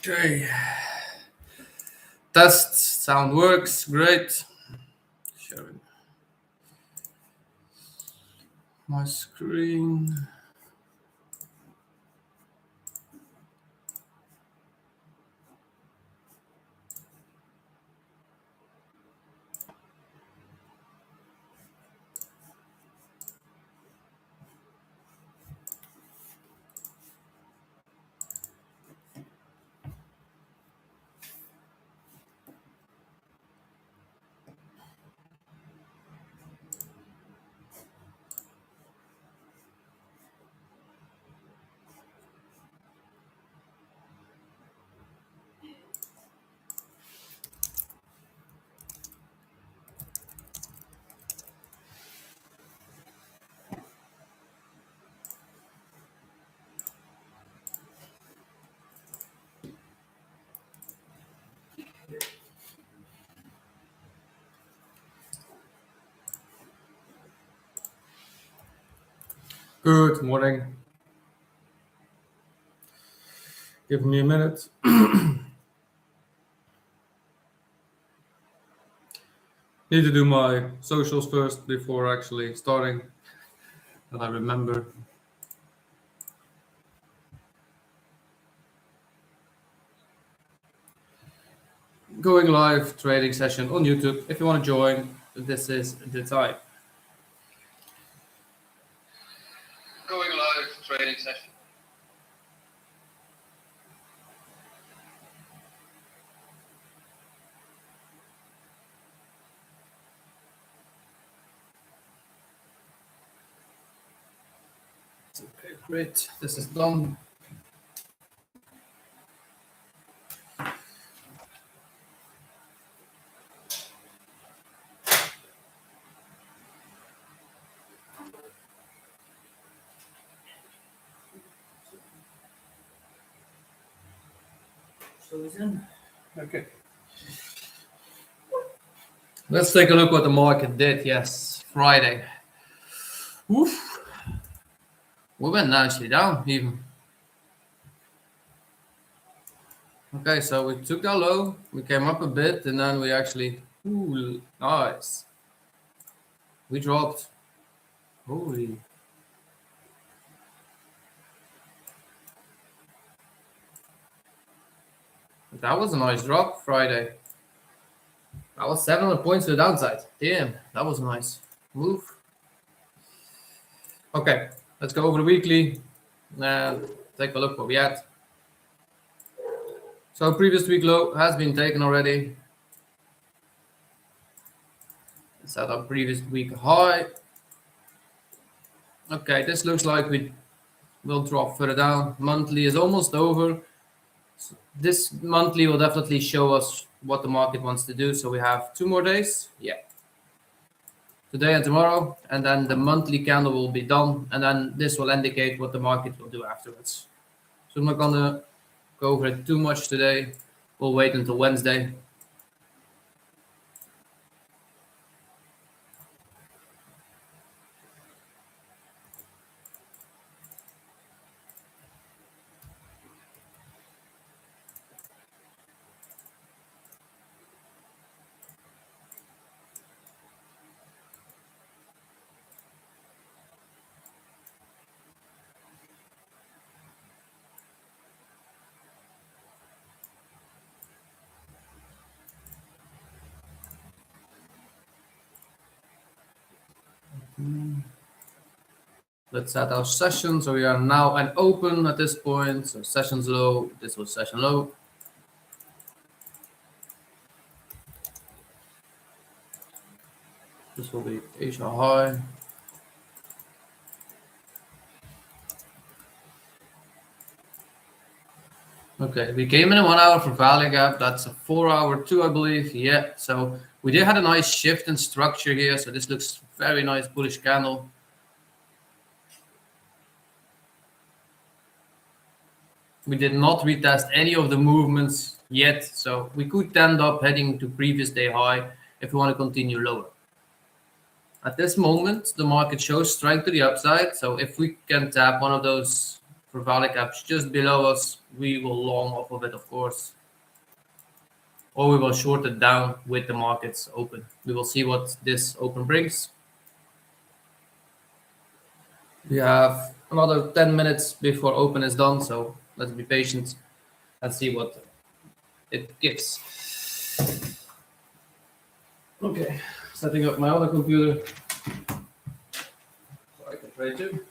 Okay. Test sound works. Great. Sharing my screen. Good morning. Give me a minute. Need to do my socials first before actually starting. That I remember. Going live trading session on YouTube. If you want to join, this is the time. Going live trading session. Okay, great. This is done. Okay. Let's take a look what the market did. Yes, Friday. Oof. We went nicely down even. Okay, so we took that low, we came up a bit, and then we actually, ooh, nice. We dropped. Holy. That was a nice drop Friday. That was 700 points to the downside. Damn, that was a nice move. Okay, let's go over the weekly and take a look what we had. So previous week low has been taken already. Set up previous week high. Okay, this looks like we will drop further down. Monthly is almost over. So this monthly will definitely show us what the market wants to do. So we have 2 more days. Yeah. Today and tomorrow. And then the monthly candle will be done. And then this will indicate what the market will do afterwards. So I'm not going to go over it too much today. We'll wait until Wednesday. Let's set our session. So we are now an open at this point. So session's low. This was session low. This will be Asia high. Okay, we came in a 1 hour for value gap. That's a 4 hour too, I believe. Yeah, so we did have a nice shift in structure here. So this looks very nice bullish candle. We did not retest any of the movements yet. So we could end up heading to previous day high if we want to continue lower. At this moment, the market shows strength to the upside. So if we can tap one of those for value caps just below us, we will long off of it, of course, or we will short it down with the markets open. We will see what this open brings. We have another 10 minutes before open is done, so let's be patient and see what it gives. Okay, setting up my other computer so I can trade too.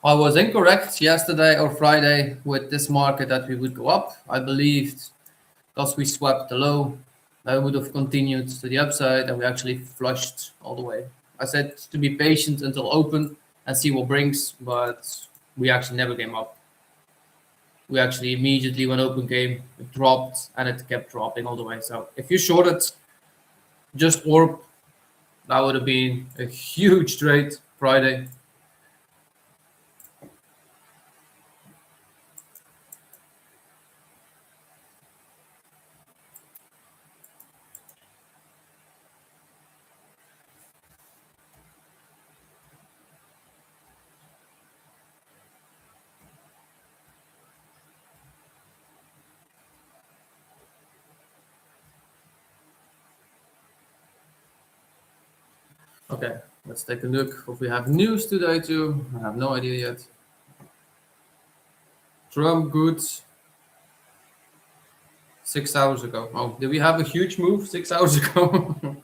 I was incorrect yesterday or Friday with this market that we would go up. I believed because we swept the low, that would have continued to the upside and we actually flushed all the way. I said to be patient until open and see what brings, but we actually never came up. We actually immediately, when open came, it dropped and it kept dropping all the way. So if you shorted just orb, that would have been a huge trade Friday. Okay, let's take a look if we have news today too. I have no idea yet. Trump goods 6 hours ago. Oh, did we have a huge move 6 hours ago?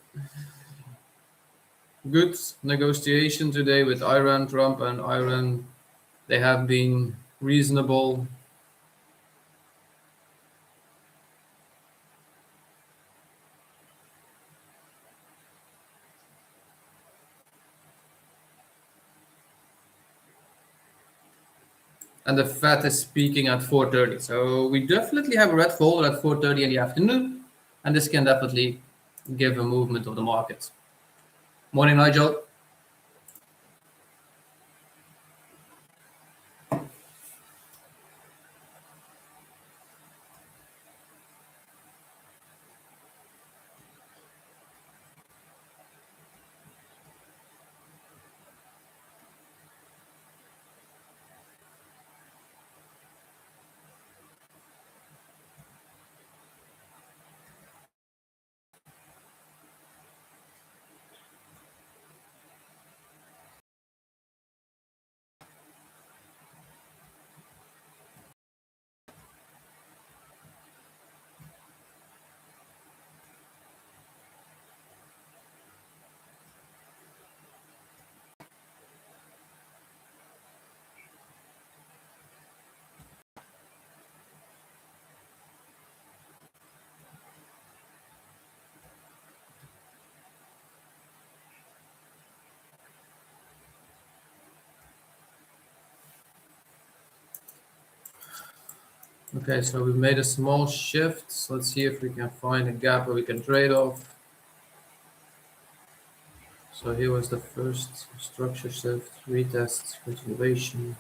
Good negotiation today with Iran, Trump and Iran. They have been reasonable. And the Fed is speaking at 4:30. So we definitely have a red folder at 4:30 in the afternoon. And this can definitely give a movement of the market. Morning, Nigel. Okay, so we made a small shift. So let's see if we can find a gap where we can trade off. So here was the first structure shift, retest, continuation.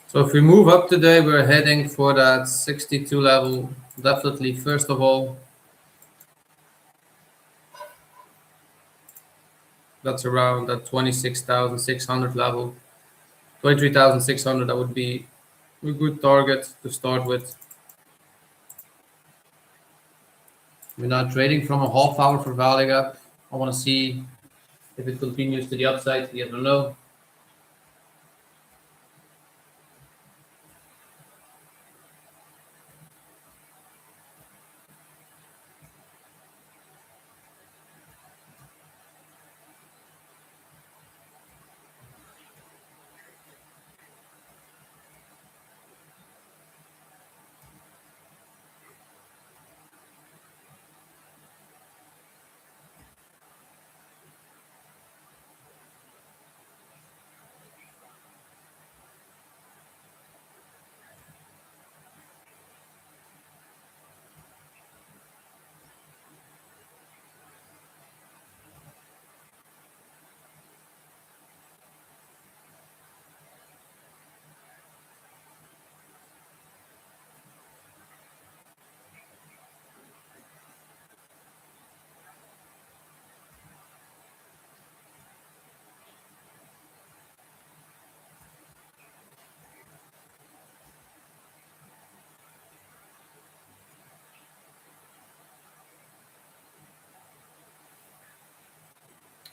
So if we move up today, we're heading for that 62 level. Definitely, first of all, that's around that 26,600 level. 23,600, that would be a good target to start with. We're now trading from a half hour for value gap. I want to see if it continues to the upside, yes or no.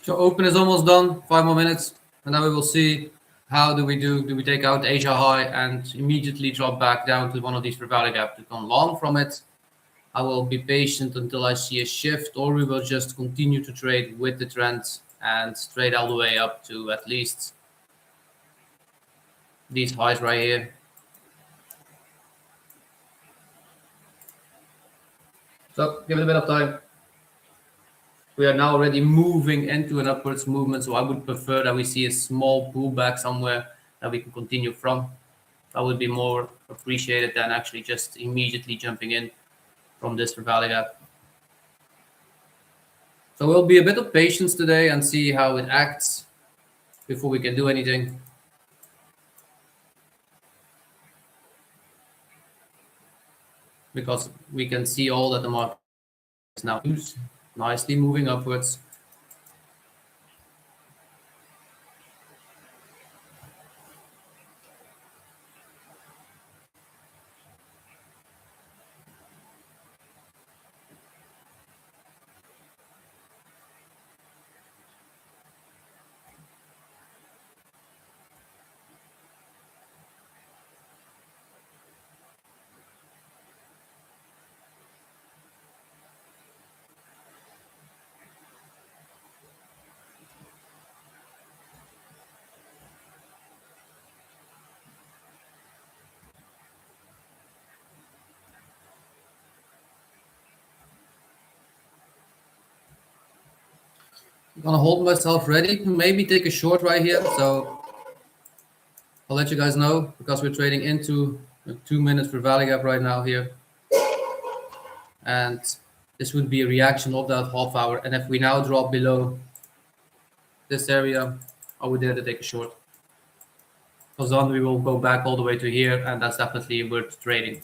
So open is almost done. 5 more minutes, and then we will see how do we do. Do we take out the Asia high and immediately drop back down to one of these value gap to come long from it? I will be patient until I see a shift, or we will just continue to trade with the trend and trade all the way up to at least these highs right here. So give it a bit of time. We are now already moving into an upwards movement, so I would prefer that we see a small pullback somewhere that we can continue from. That would be more appreciated than actually just immediately jumping in from this value gap. So we'll be a bit of patience today and see how it acts before we can do anything. Because we can see all that the market is now nicely moving upwards. I'm gonna hold myself ready, maybe take a short right here. So I'll let you guys know because we're trading into 2 minutes for value gap right now here. And this would be a reaction of that half hour. And if we now drop below this area, I would dare to take a short. Because then we will go back all the way to here, and that's definitely worth trading.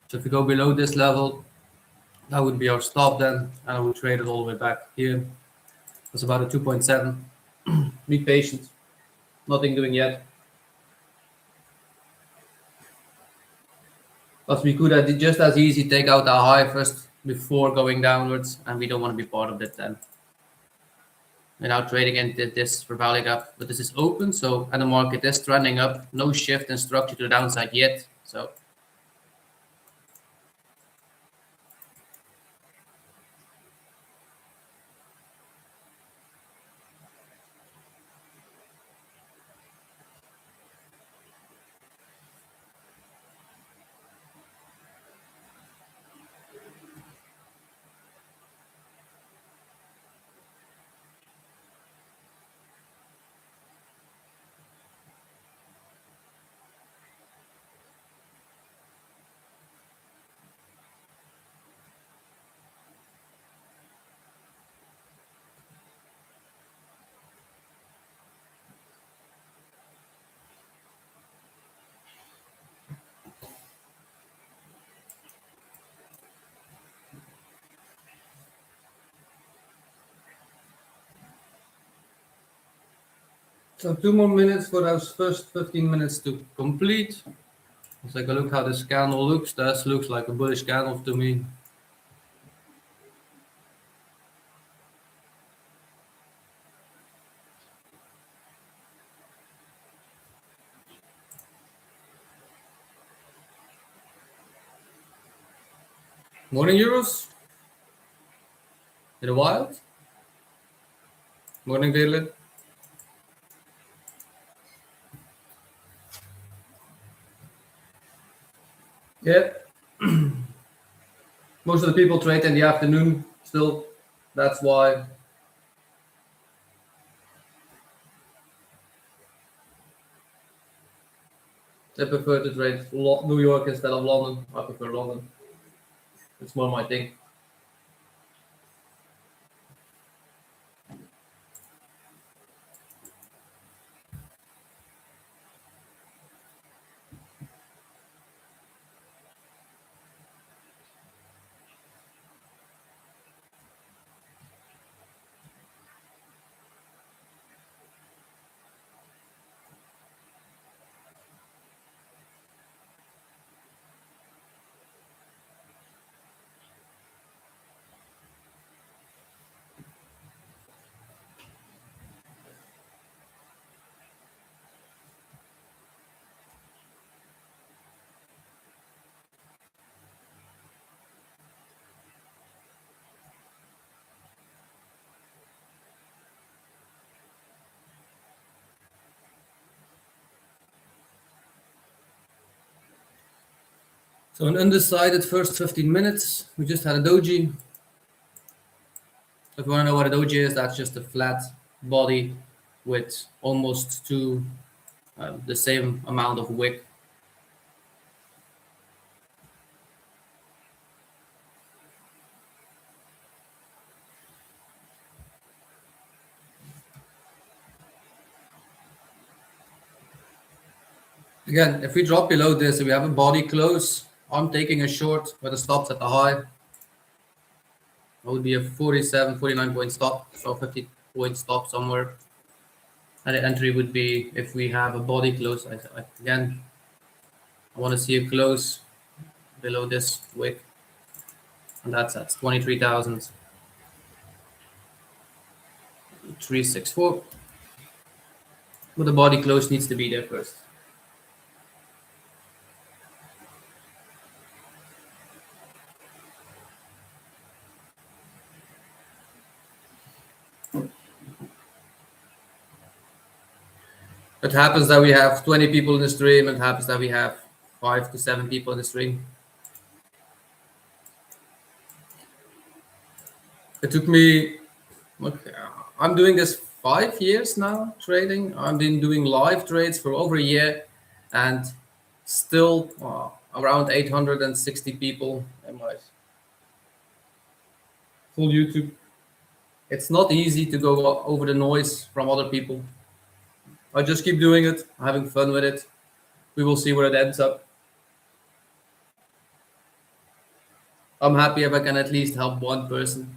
So if we go below this level, that would be our stop then, and I would trade it all the way back here. That's about a 2.7. Be patient. Nothing doing yet. But we could have just as easy take out our high first before going downwards, and we don't want to be part of that then. We're now trading into this for value gap, but this is open, so and the market is trending up. No shift in structure to the downside yet. So So 2 more minutes for those first 15 minutes to complete. Let's take a look how this candle looks. This looks like a bullish candle to me. Morning Euros. In the wild. Morning Daily. Yeah. Most of the people trade in the afternoon still. That's why. I prefer to trade New York instead of London. I prefer London. It's more my thing. So an undecided first 15 minutes. We just had a doji. If you want to know what a doji is, that's just a flat body with almost the same amount of wick. Again, if we drop below this, if we have a body close, I'm taking a short where the stop's at the high. That would be a 47, 49 point stop, so 50 point stop somewhere. And the entry would be if we have a body close. Again, I want to see a close below this wick, and that's at 23,364. But the body close needs to be there first. It happens that we have 20 people in the stream. It happens that we have 5 to 7 people in the stream. It took me, I'm doing this 5 years now, trading. I've been doing live trades for over a year, and still around 860 people in my full YouTube. It's not easy to go over the noise from other people. I just keep doing it, having fun with it. We will see where it ends up. I'm happy if I can at least help one person.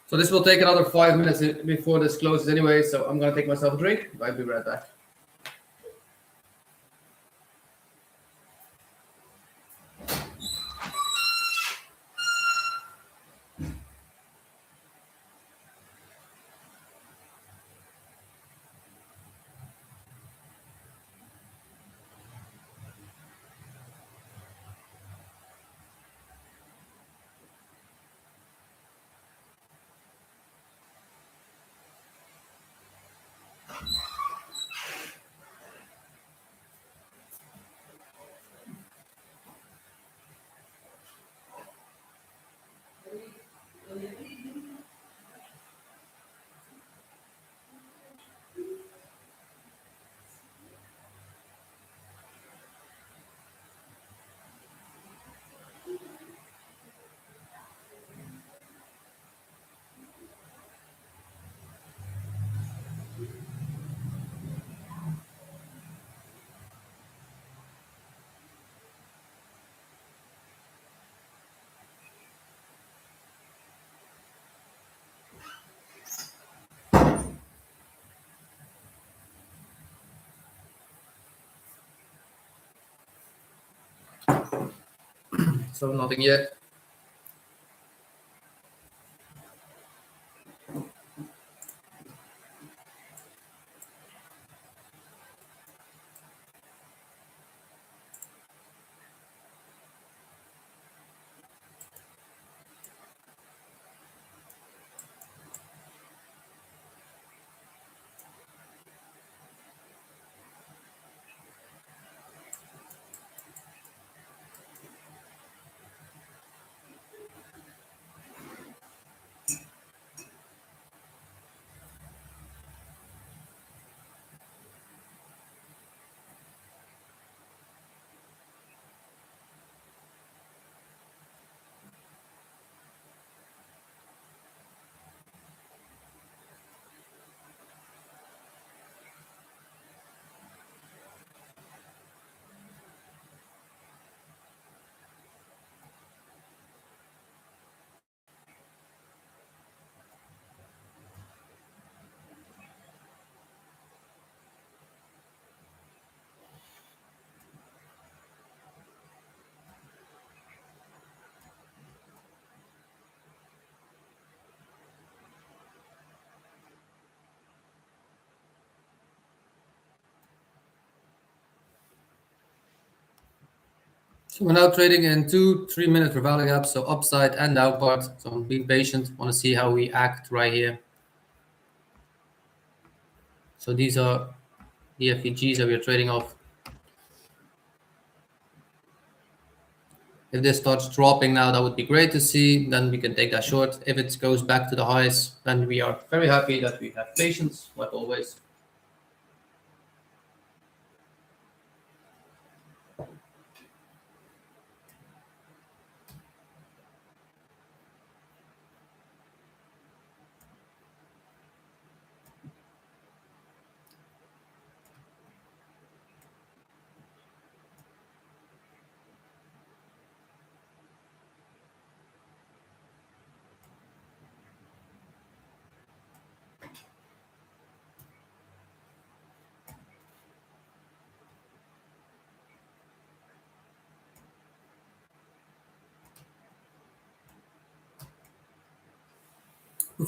So this will take another 5 minutes before this closes anyway, so I'm going to take myself a drink. I'll be right back. So nothing yet. So we're now trading in 2-3 minute value gaps, so upside and down part. So I'm being patient. Want to see how we act right here. So these are the FEGs that we are trading off. If this starts dropping now, that would be great to see. Then we can take that short. If it goes back to the highs, then we are very happy that we have patience, like always.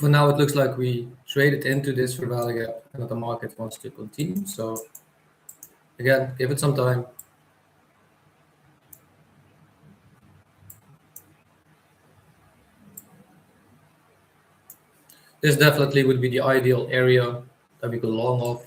For now, it looks like we traded into this for value gap and that the market wants to continue. So again, give it some time. This definitely would be the ideal area that we could long off.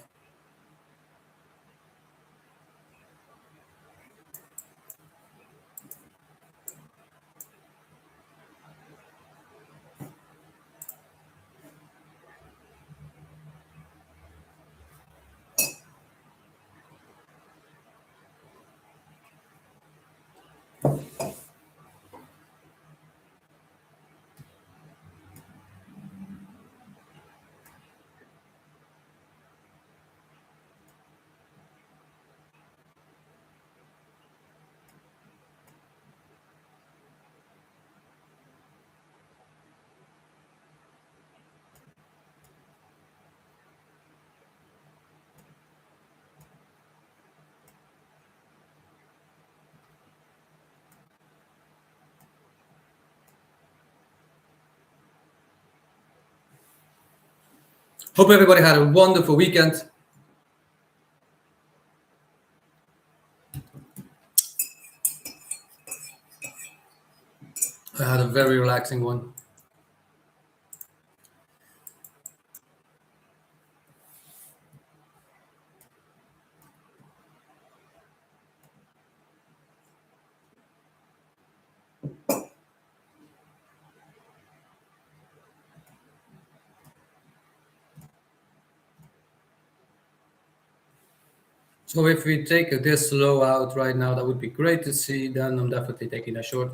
Hope everybody had a wonderful weekend. I had a very relaxing one. So if we take this low out right now, that would be great to see. Then I'm definitely taking a short.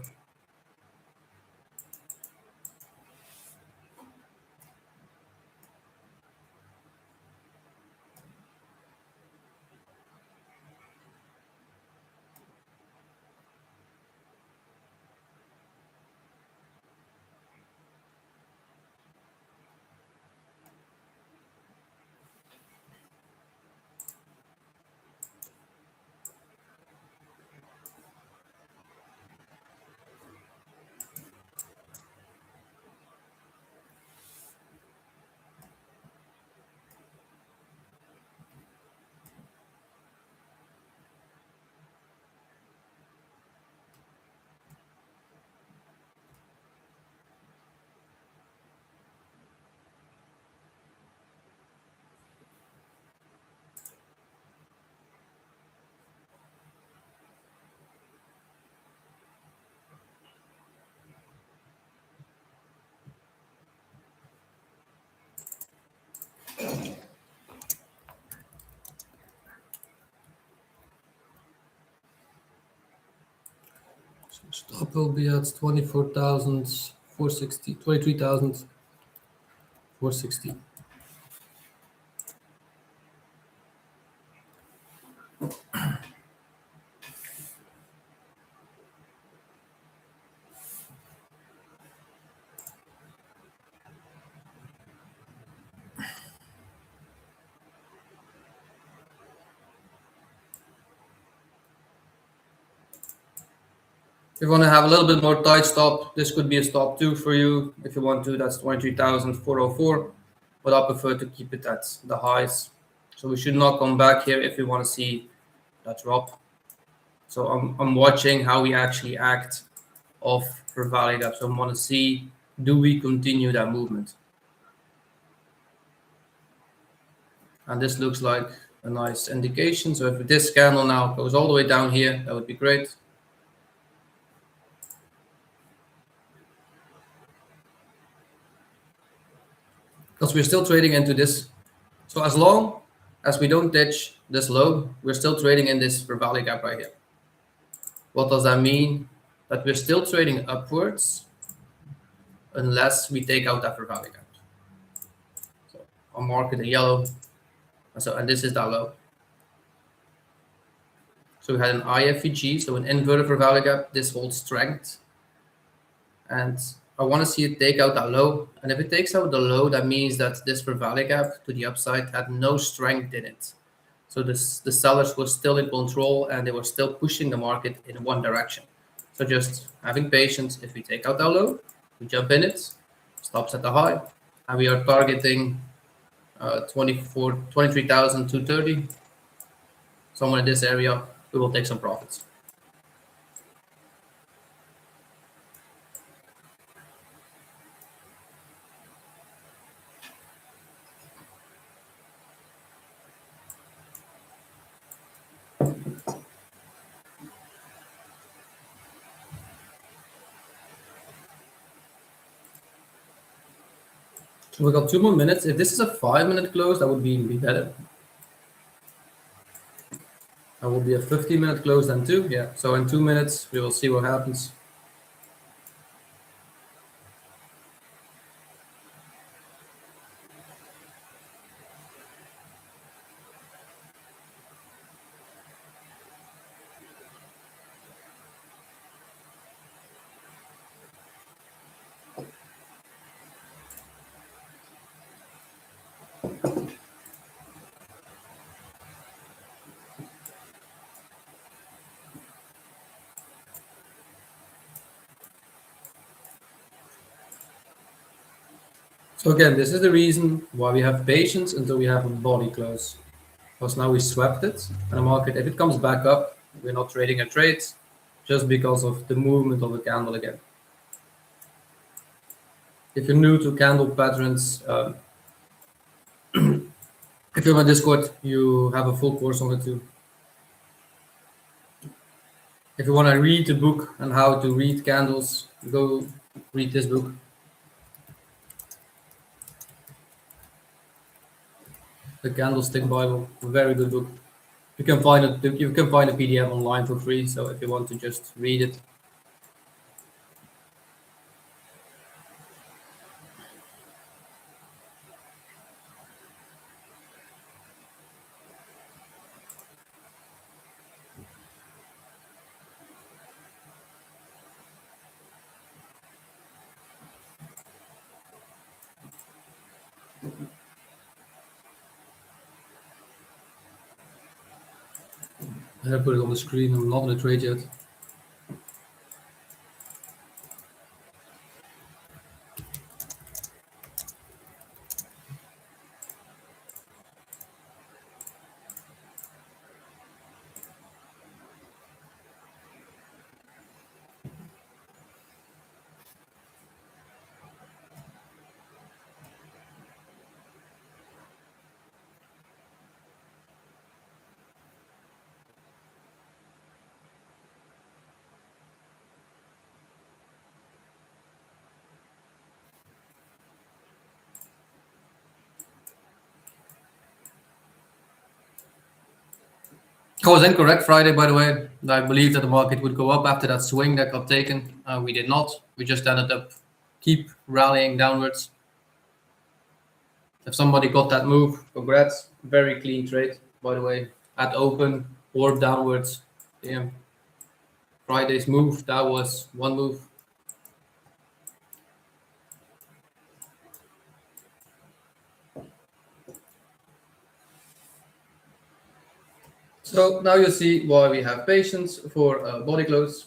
Stop will be at 24,460, 23,460. If you want to have a little bit more tight stop, this could be a stop too for you. If you want to, that's 23,404. But I prefer to keep it at the highs. So we should not come back here if we want to see that drop. So I'm watching how we actually act off for value gap. So I want to see, do we continue that movement? And this looks like a nice indication. So if this candle now goes all the way down here, that would be great. Because we're still trading into this. So as long as we don't touch this low, we're still trading in this value gap right here. What does that mean? That we're still trading upwards unless we take out that value gap. So I'll mark it in yellow. And this is that low. So we had an IFVG, so an inverted value gap. This holds strength. And I want to see it take out that low. And if it takes out the low, that means that this value gap to the upside had no strength in it. So the sellers were still in control and they were still pushing the market in one direction. So just having patience. If we take out that low, we jump in it, stops at the high, and we are targeting 23,230. Somewhere in this area, we will take some profits. So we got 2 more minutes. If this is a 5-minute close, that would be better. That will be a 15-minute close then too. Yeah. So in 2 minutes, we will see what happens. So again, this is the reason why we have patience until we have a body close. Because now we swept it, and the market, if it comes back up, we're not trading a trade just because of the movement of the candle again. If you're new to candle patterns, if you're on Discord, you have a full course on it too. If you want to read the book on how to read candles, go read this book. The Candlestick Bible, a very good book. You can find it. You can find a PDF online for free. So if you want to just read it. I put it on the screen. I'm not in a trade yet. I was incorrect Friday, by the way. I believed that the market would go up after that swing that got taken. We did not. We just ended up keep rallying downwards. If somebody got that move, congrats. Very clean trade, by the way. At open, orb downwards. Damn. Friday's move, that was one move. So now you see why we have patience for body close.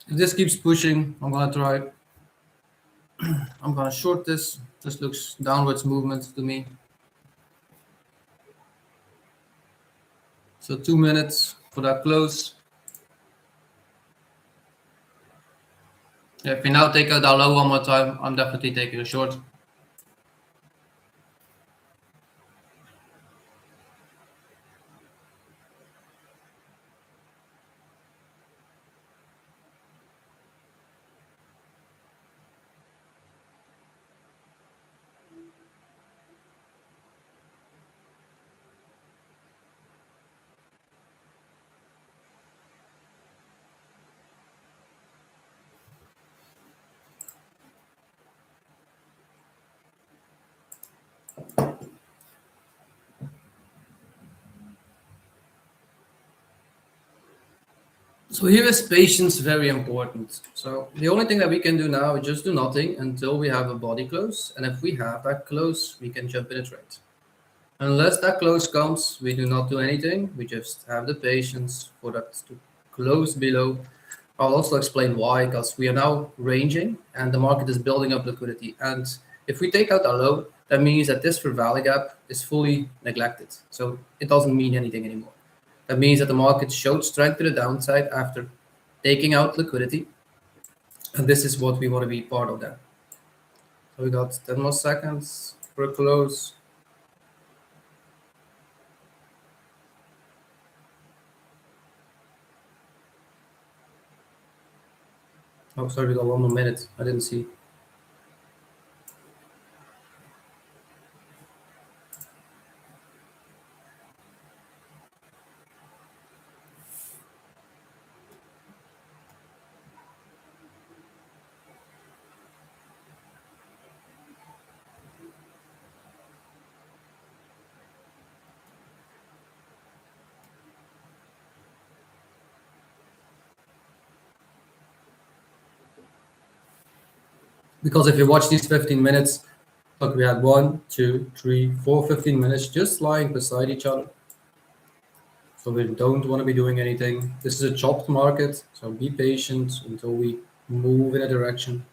If this keeps pushing, I'm gonna short this. This looks downwards movement to me. So 2 minutes for that close. If we now take out our low one more time, I'm definitely taking a short. So here is patience very important. So the only thing that we can do now is just do nothing until we have a body close. And if we have that close, we can jump in a trade. Unless that close comes, we do not do anything. We just have the patience for that to close below. I'll also explain why, because we are now ranging and the market is building up liquidity. And if we take out our low, that means that this fair value gap is fully neglected. So it doesn't mean anything anymore. That means that the market showed strength to the downside after taking out liquidity. And this is what we want to be part of that. So we got 10 more seconds for a close. Oh, sorry, we got 1 more minute. I didn't see. Because if you watch these 15 minutes, look, we had 1, 2, 3, 4, 15 minutes just lying beside each other. So we don't want to be doing anything. This is a chopped market, so be patient until we move in a direction.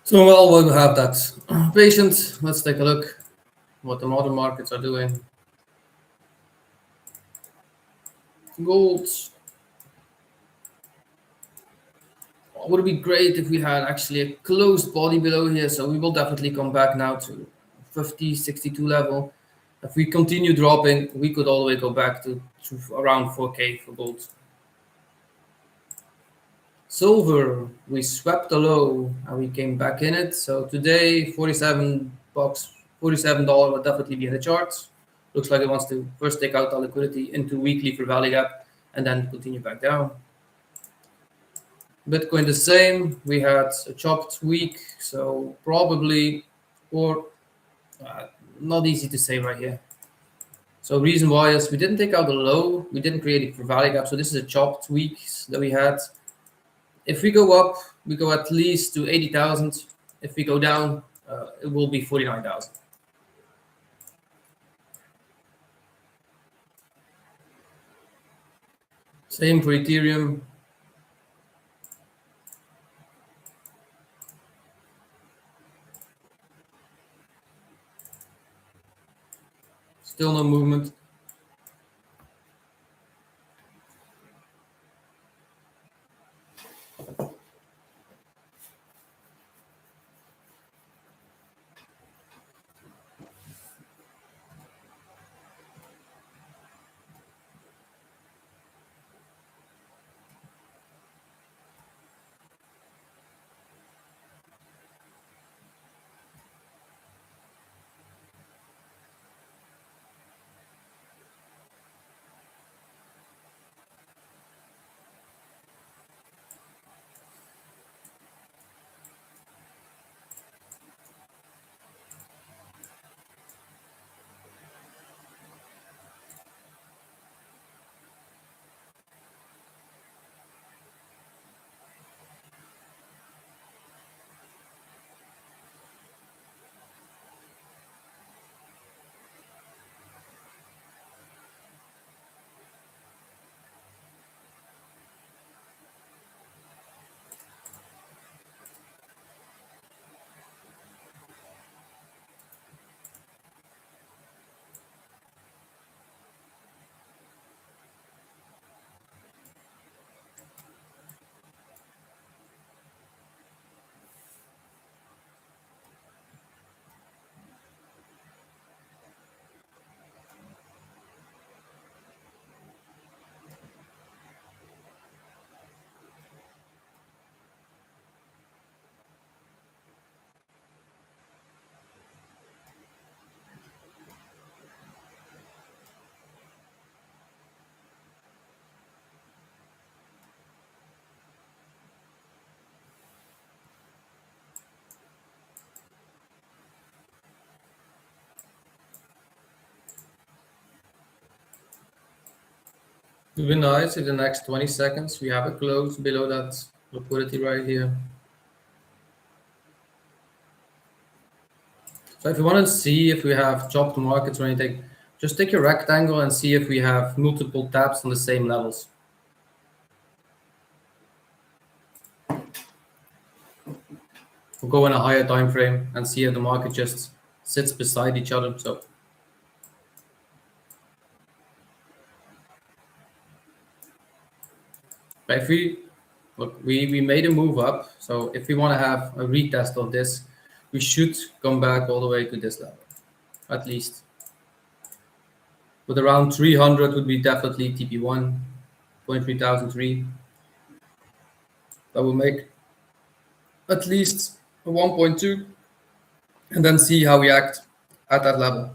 So while we'll have that patient, let's take a look what the modern markets are doing. Gold. Would it be great if we had actually a closed body below here? So we will definitely come back now to 50, 62 level. If we continue dropping, we could all the way go back to around 4K for gold. Silver, we swept the low and we came back in it. So today, 47 bucks, $47 will definitely be in the charts. Looks like it wants to first take out the liquidity into weekly for value gap and then continue back down. Bitcoin the same. We had a chopped week, so probably, or not easy to say right here. So reason why is we didn't take out the low, we didn't create a value gap. So this is a chopped week that we had. If we go up, we go at least to 80,000. If we go down, it will be 49,000. Same for Ethereum. Still no movement. It would be nice if the next 20 seconds we have a close below that liquidity right here. So if you want to see if we have chopped markets or anything, just take your rectangle and see if we have multiple taps on the same levels. We'll go in a higher time frame and see if the market just sits beside each other. So if we look, we made a move up. So if we want to have a retest of this, we should come back all the way to this level, at least. With around 300 would be definitely TP1, 23,003. That will make at least a 1.2, and then see how we act at that level.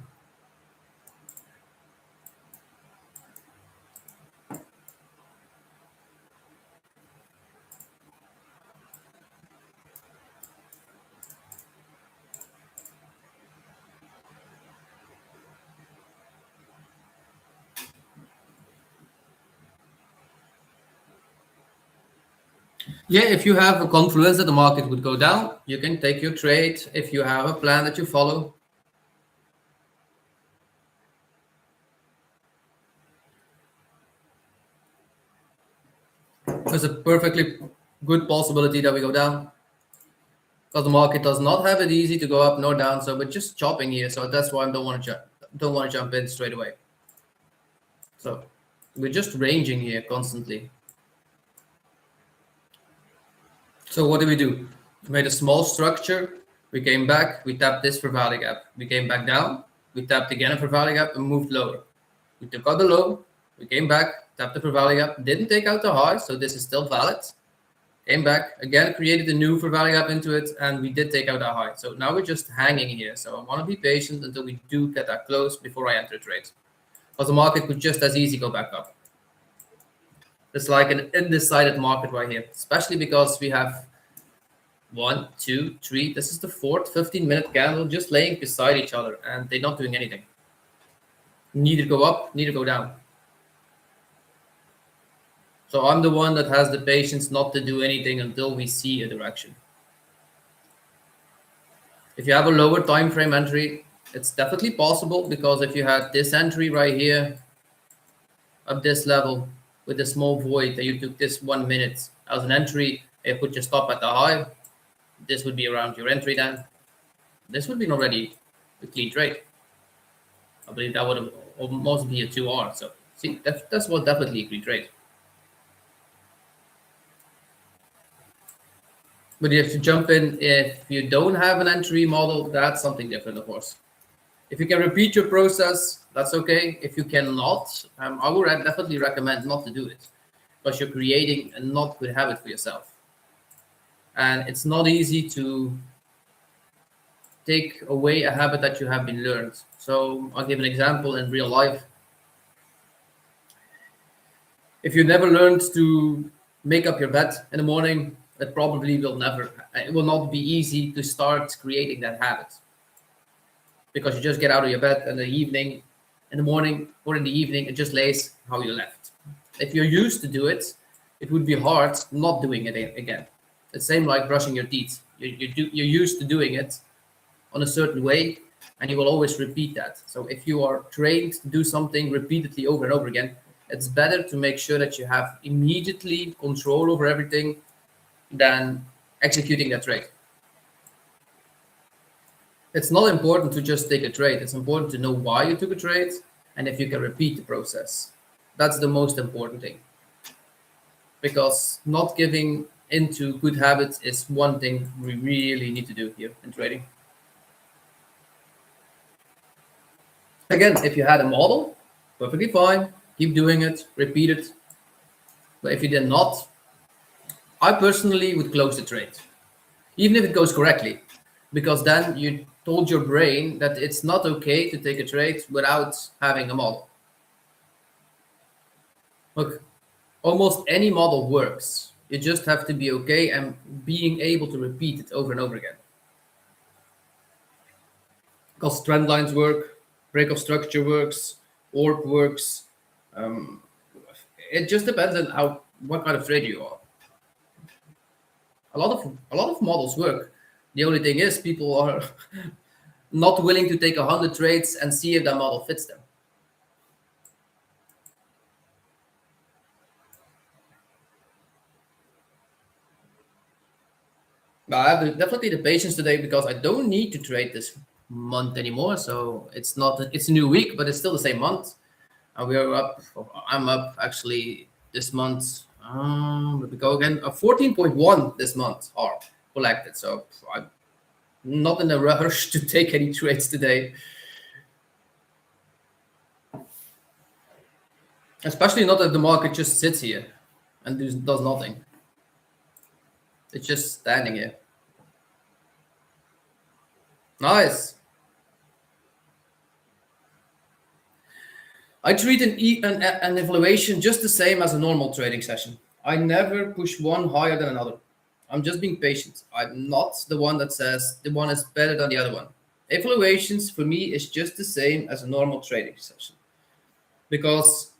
Yeah, if you have a confluence that the market would go down, you can take your trade if you have a plan that you follow. There's a perfectly good possibility that we go down, because the market does not have it easy to go up nor down. So we're just chopping here. So that's why I don't want to jump in straight away. So we're just ranging here constantly. So what did we do? We made a small structure. We came back. We tapped this for value gap. We came back down. We tapped again for value gap and moved lower. We took out the low. We came back, tapped the for value gap. Didn't take out the high, so this is still valid. Came back again, created a new for value gap into it, and we did take out our high. So now we're just hanging here. So I want to be patient until we do get that close before I enter a trade, because the market could just as easy go back up. It's like an undecided market right here, especially because we have 1, 2, 3. This is the fourth 15-minute candle just laying beside each other, and they're not doing anything. Neither go up, neither go down. So I'm the one that has the patience not to do anything until we see a direction. If you have a lower time frame entry, it's definitely possible, because if you had this entry right here at this level with a small void that you took this 1 minute as an entry, and put your stop at the high, this would be around your entry then. This would be already a clean trade. I believe that would have almost be a 2R. So see, that's what definitely a clean trade. But you have to jump in if you don't have an entry model. That's something different, of course. If you can repeat your process, that's okay. If you cannot, I would definitely recommend not to do it, because you're creating a not good habit for yourself. And it's not easy to take away a habit that you have been learned. So I'll give an example in real life. If you never learned to make up your bed in the morning, it probably it will not be easy to start creating that habit, because you just get out of your bed in the morning or in the evening, it just lays how you left. If you're used to do it, it would be hard not doing it again. It's same like brushing your teeth. You're used to doing it on a certain way, and you will always repeat that. So if you are trained to do something repeatedly over and over again, it's better to make sure that you have immediately control over everything than executing that trade. It's not important to just take a trade. It's important to know why you took a trade and if you can repeat the process. That's the most important thing. Because not giving into good habits is one thing we really need to do here in trading. Again, if you had a model, perfectly fine. Keep doing it, repeat it. But if you did not, I personally would close the trade, even if it goes correctly, because then you told your brain that it's not okay to take a trade without having a model. Look, almost any model works. You just have to be okay and being able to repeat it over and over again. Because trend lines work, break of structure works, orb works. It just depends on what kind of trader you are. A lot of models work. The only thing is people are not willing to take 100 trades and see if that model fits them. But I have definitely the patience today, because I don't need to trade this month anymore. So it's a new week, but it's still the same month. And I'm up actually this month. Let me go again. 14.1 this month are collected. So I'm not in a rush to take any trades today. Especially not that the market just sits here and does nothing. It's just standing here. Nice. I treat an evaluation just the same as a normal trading session. I never push one higher than another. I'm just being patient. I'm not the one that says the one is better than the other one. Evaluations for me is just the same as a normal trading session. Because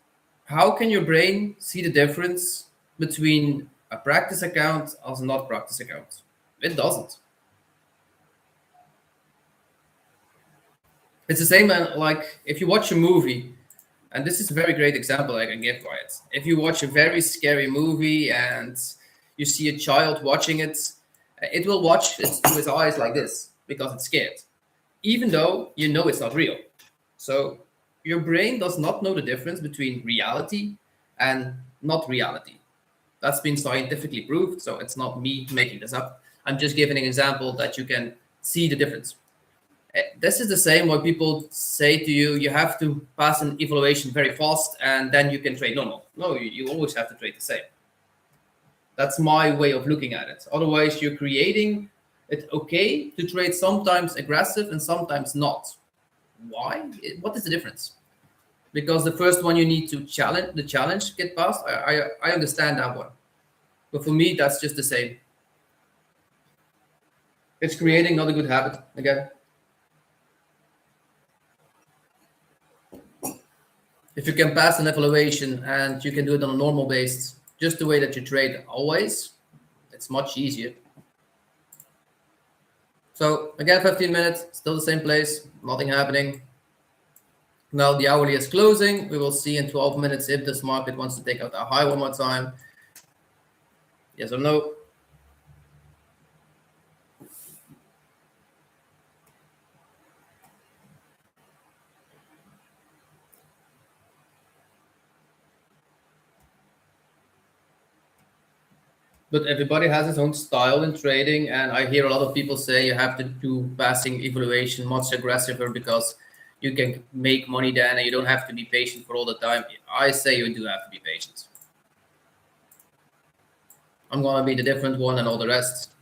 how can your brain see the difference between a practice account as a not practice account? It doesn't. It's the same like if you watch a movie, and this is a very great example I can give for it. If you watch a very scary movie and you see a child watching it, it will watch it to his eyes like this because it's scared, even though you know it's not real. So your brain does not know the difference between reality and not reality. That's been scientifically proved, so it's not me making this up. I'm just giving an example that you can see the difference. This is the same why people say to you, you have to pass an evaluation very fast and then you can trade normal. No, you always have to trade the same. That's my way of looking at it. Otherwise, you're creating it okay to trade sometimes aggressive and sometimes not. Why? What is the difference? Because the first one you need to challenge get past. I understand that one. But for me, that's just the same. It's creating not a good habit again. If you can pass an evaluation and you can do it on a normal basis, just the way that you trade always, it's much easier. So again, 15 minutes, still the same place, nothing happening. Now the hourly is closing. We will see in 12 minutes if this market wants to take out a high one more time. Yes or no? But everybody has his own style in trading, and I hear a lot of people say you have to do passing evaluation much aggressiver because you can make money then and you don't have to be patient for all the time. I say you do have to be patient. I'm gonna be the different one and all the rest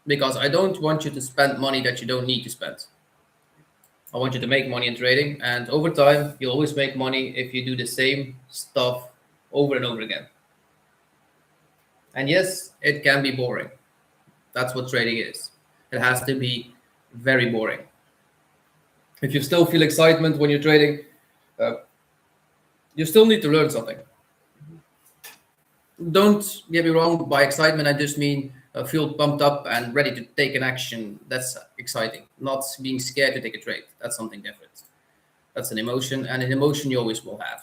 because I don't want you to spend money that you don't need to spend. I want you to make money in trading, and over time, you'll always make money if you do the same stuff over and over again. And yes, it can be boring. That's what trading is. It has to be very boring. If you still feel excitement when you're trading, uh, you still need to learn something. Don't get me wrong, by excitement, I just mean feel pumped up and ready to take an action. That's exciting. Not being scared to take a trade. That's something different. That's an emotion, and an emotion you always will have.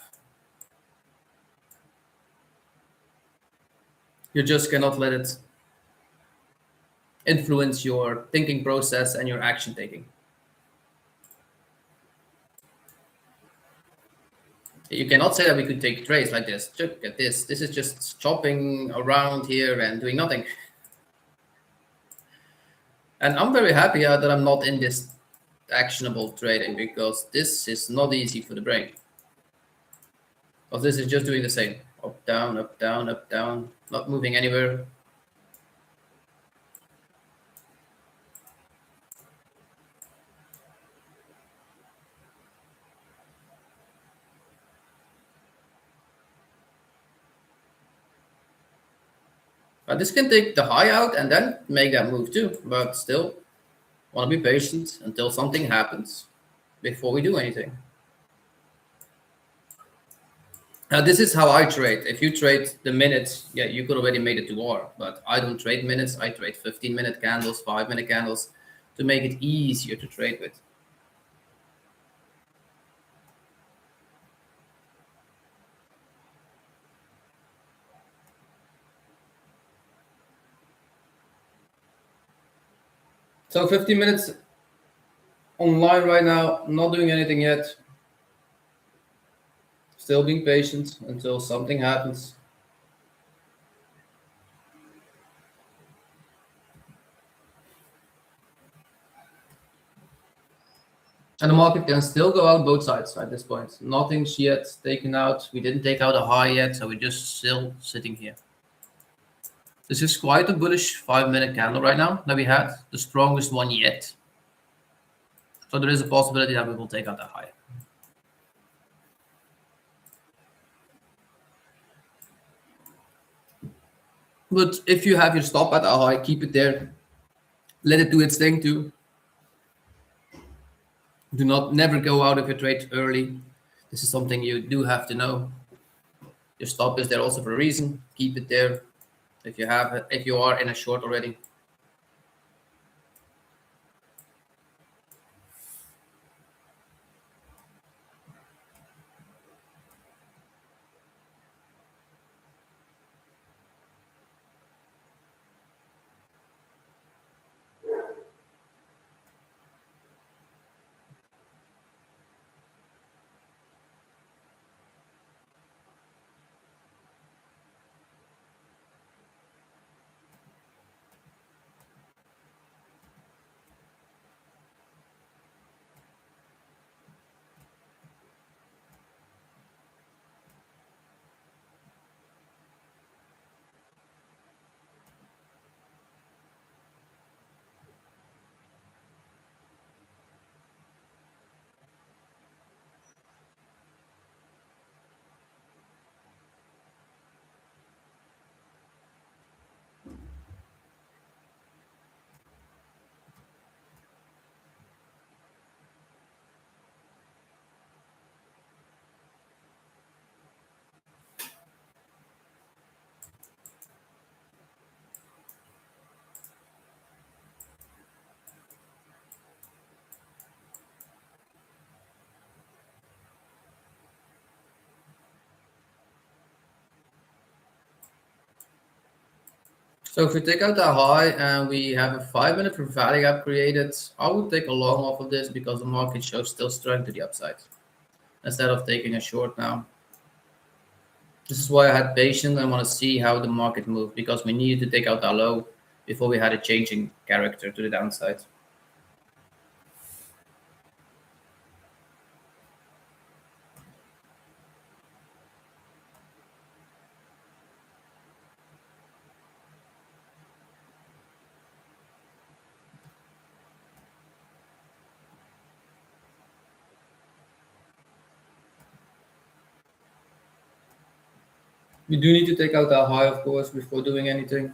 You just cannot let it influence your thinking process and your action taking. You cannot say that we could take trades like this. Look at this. This is just chopping around here and doing nothing. And I'm very happy that I'm not in this actionable trading because this is not easy for the brain. Because this is just doing the same. Up, down, up, down, up, down, not moving anywhere. This can take the high out and then make that move too. But still, want to be patient until something happens before we do anything. Now, this is how I trade. If you trade the minutes, yeah, you could already made it to war. But I don't trade minutes. I trade 15-minute candles, 5-minute candles to make it easier to trade with. So 15 minutes online right now, not doing anything yet. Still being patient until something happens. And the market can still go out both sides at this point. Nothing's yet taken out. We didn't take out a high yet, so we're just still sitting here. This is quite a bullish 5-minute candle right now that we had, the strongest one yet. So there is a possibility that we will take out that high. But if you have your stop at a high, keep it there. Let it do its thing too. Do not never go out of your trade early. This is something you do have to know. Your stop is there also for a reason. Keep it there. If you are in a short already. So if we take out the high and we have a 5 minute value gap created, I would take a long off of this because the market shows still strength to the upside instead of taking a short now. This is why I had patience. I want to see how the market moved because we needed to take out our low before we had a changing character to the downside. We do need to take out our high, of course, before doing anything.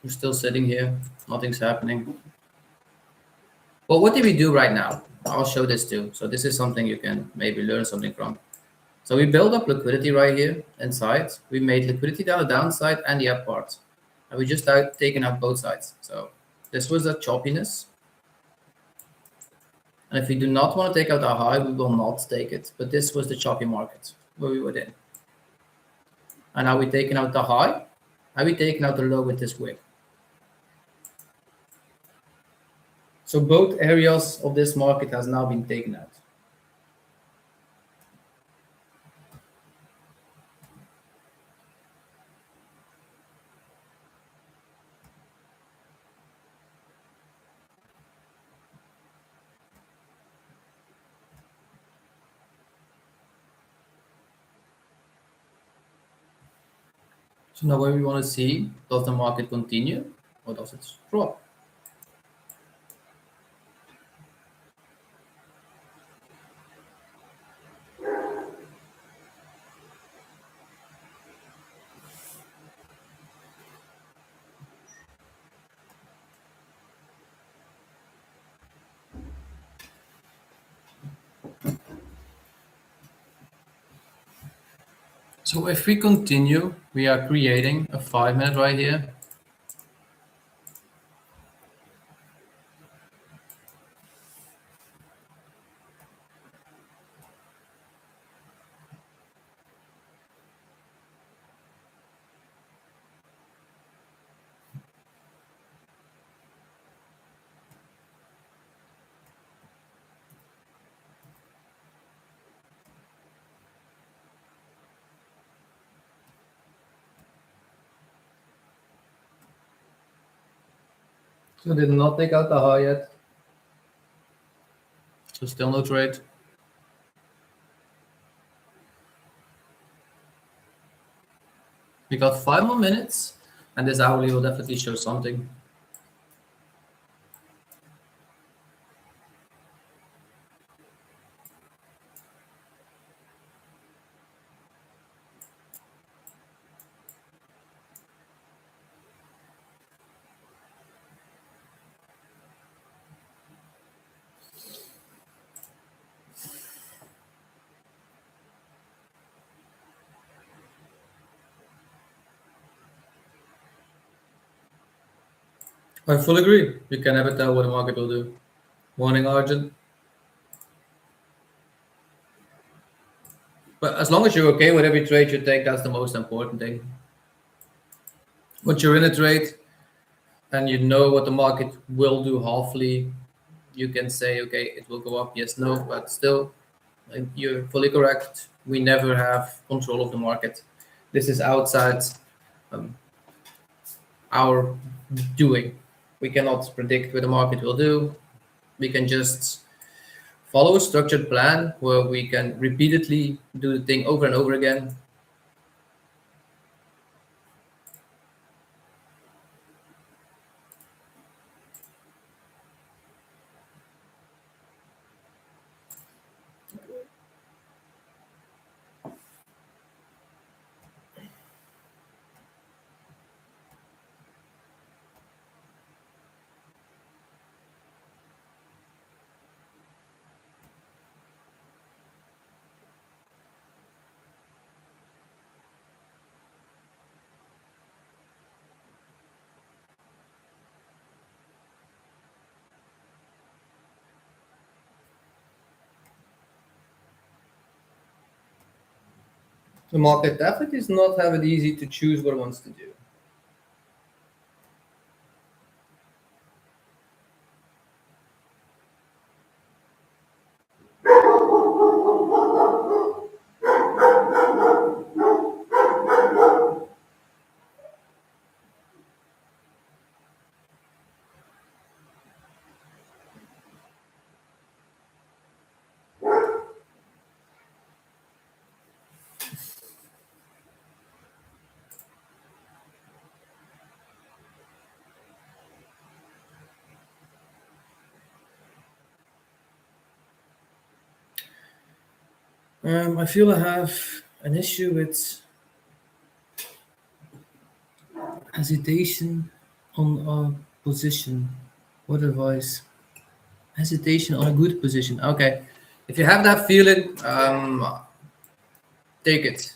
We're still sitting here. Nothing's happening. Well, what did we do right now? I'll show this too. So this is something you can maybe learn something from. So we build up liquidity right here inside. We made liquidity down the downside and the up part. And we just taken out both sides. So this was a choppiness. And if we do not want to take out our high, we will not take it. But this was the choppy market where we were in. And now we're taking out the high. And we're taking out the low with this wick. So both areas of this market has now been taken out. So now what we want to see, does the market continue or does it drop? So if we continue, we are creating a 5 minute right here. So did not take out the high yet. So still no trade. We got 5 more minutes, and this hourly will definitely show something. I fully agree. You can never tell what the market will do. Morning, Argent. But as long as you're okay with every trade you take, that's the most important thing. Once you're in a trade and you know what the market will do halfly, you can say, okay, it will go up, yes, no, but still, you're fully correct. We never have control of the market. This is outside um, our doing. We cannot predict what the market will do. We can just follow a structured plan where we can repeatedly do the thing over and over again. The market definitely does not have it easy to choose what it wants to do. I feel I have an issue with hesitation on a position. What advice? Hesitation on a good position. Okay. If you have that feeling, take it.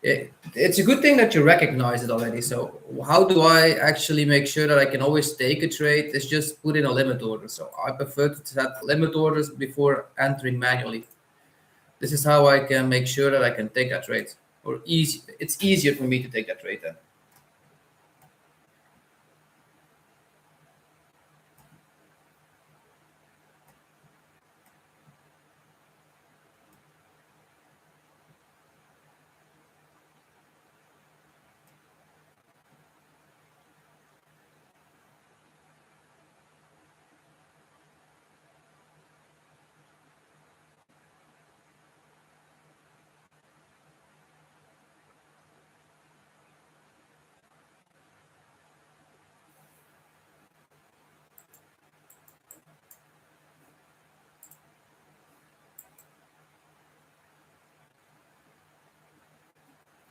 It's a good thing that you recognize it already. So how do I actually make sure that I can always take a trade? It's just put in a limit order. So I prefer to set limit orders before entering manually. This is how I can make sure that I can take that trade, or easy. It's easier for me to take that trade then.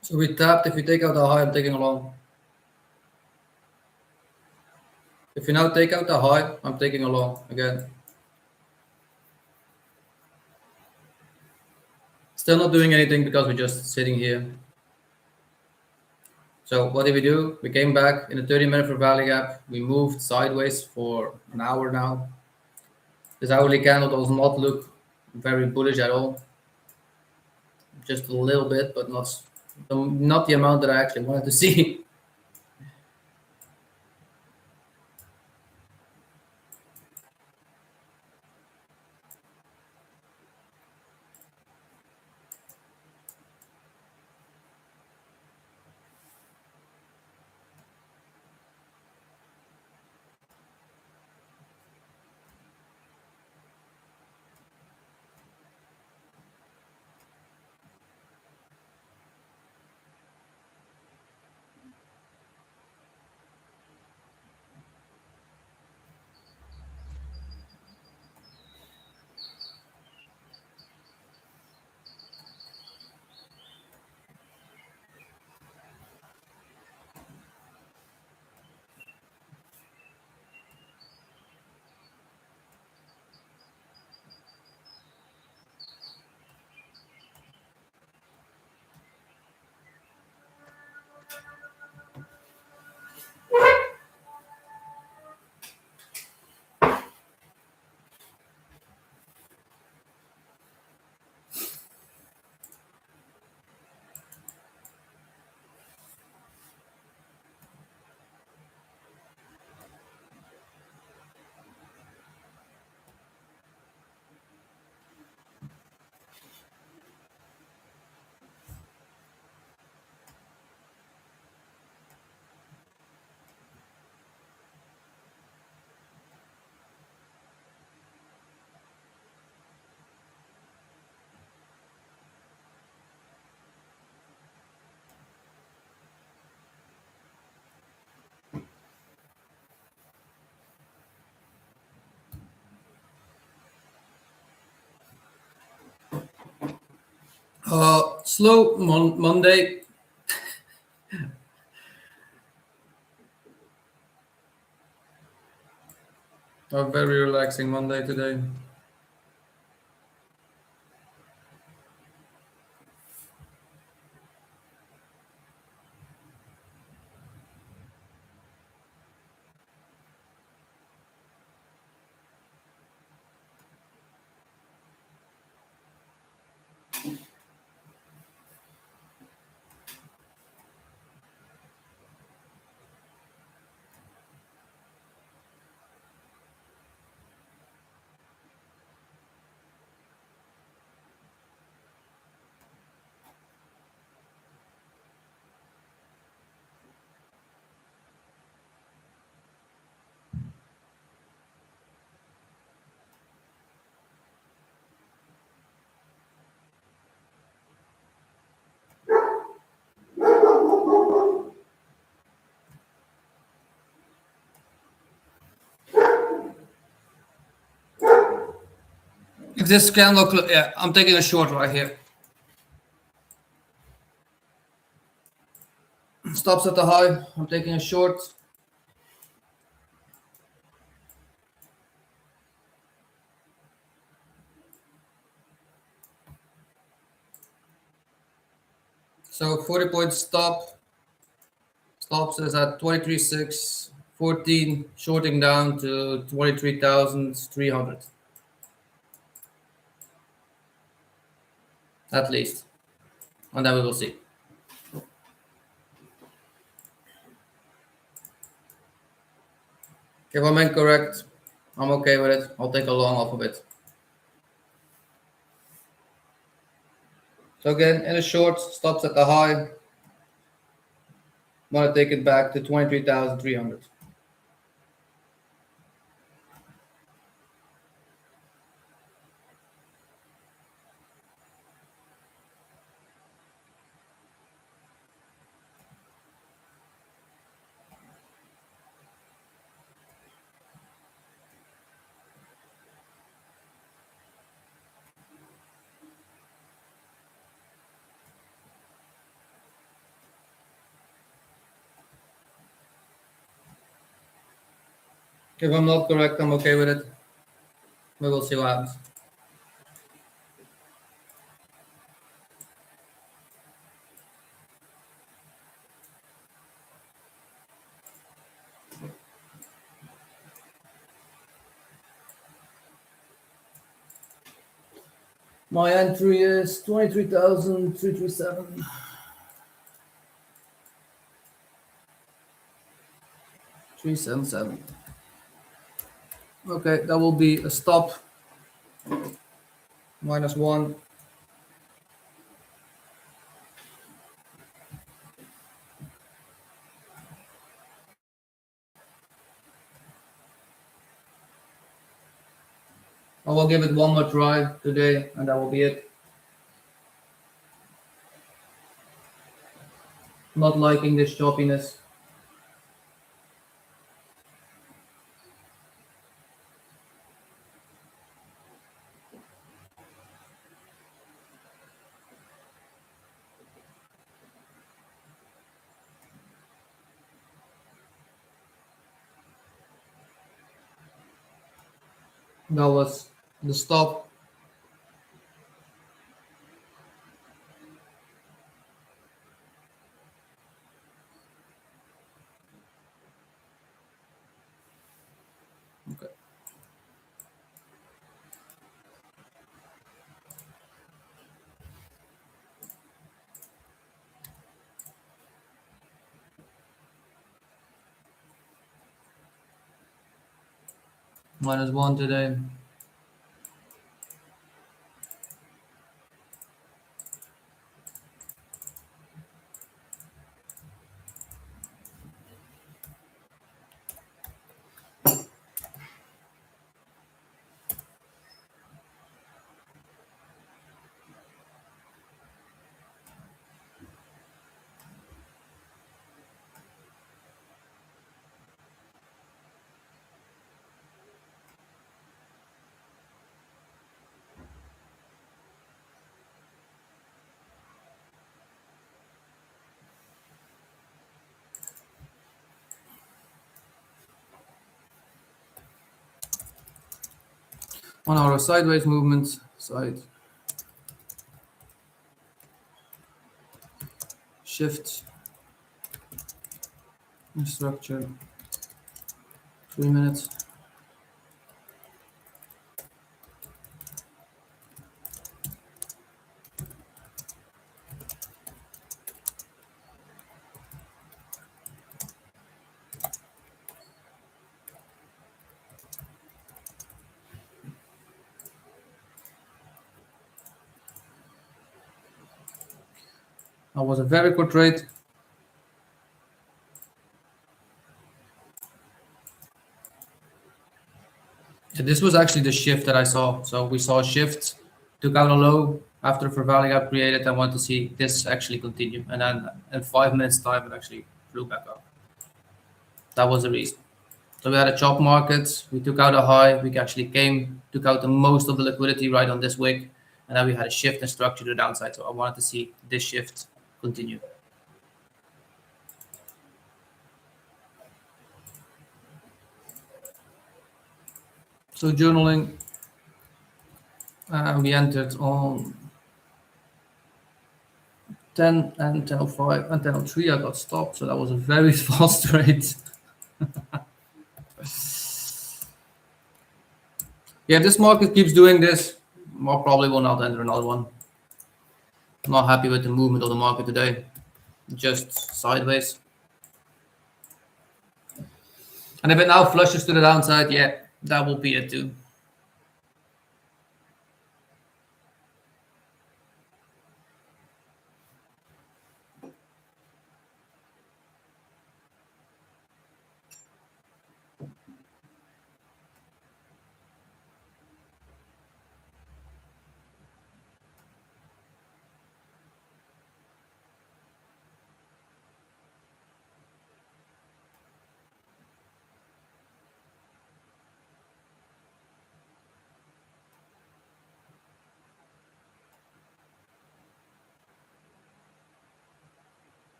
So we tapped. If we take out the high, I'm taking a long. If we now take out the high, I'm taking a long again. Still not doing anything because we're just sitting here. So what did we do? We came back in a 30-minute for value gap. We moved sideways for an hour now. This hourly candle does not look very bullish at all. Just a little bit, but not the amount that I actually wanted to see. Slow Monday. A very relaxing Monday today. If this candle, yeah, I'm taking a short right here. Stops at the high. I'm taking a short. So 40 point stop. Stops is at 23.6, 14, shorting down to 23,300 at least. And then we will see. If I'm incorrect, I'm okay with it. I'll take a long off of it. So again, in a short, stops at the high. Want to take it back to 23,300. If I'm not correct, I'm okay with it. We will see what happens. My entry is 23,337. 377. Okay, that will be a stop. -1. I will give it one more try today, and that will be it. Not liking this choppiness. That was the stop. Okay. -1 today. On our sideways movement, side shift structure, 3 minutes. That was a very good trade. So this was actually the shift that I saw. So we saw a shift, took out a low after fair value got created. I want to see this actually continue. And then in 5 minutes time, it actually flew back up. That was the reason. So we had a chop market. We took out a high. We actually took out the most of the liquidity right on this wick, and then we had a shift in structure to the downside. So I wanted to see this shift continue. So journaling, we entered on 10 and 10:05 and 10:03. I got stopped, so that was a very fast trade. Yeah, if this market keeps doing this, I probably will not enter another one. I'm not happy with the movement of the market today. Just sideways. And if it now flushes to the downside, yeah, that will be it too.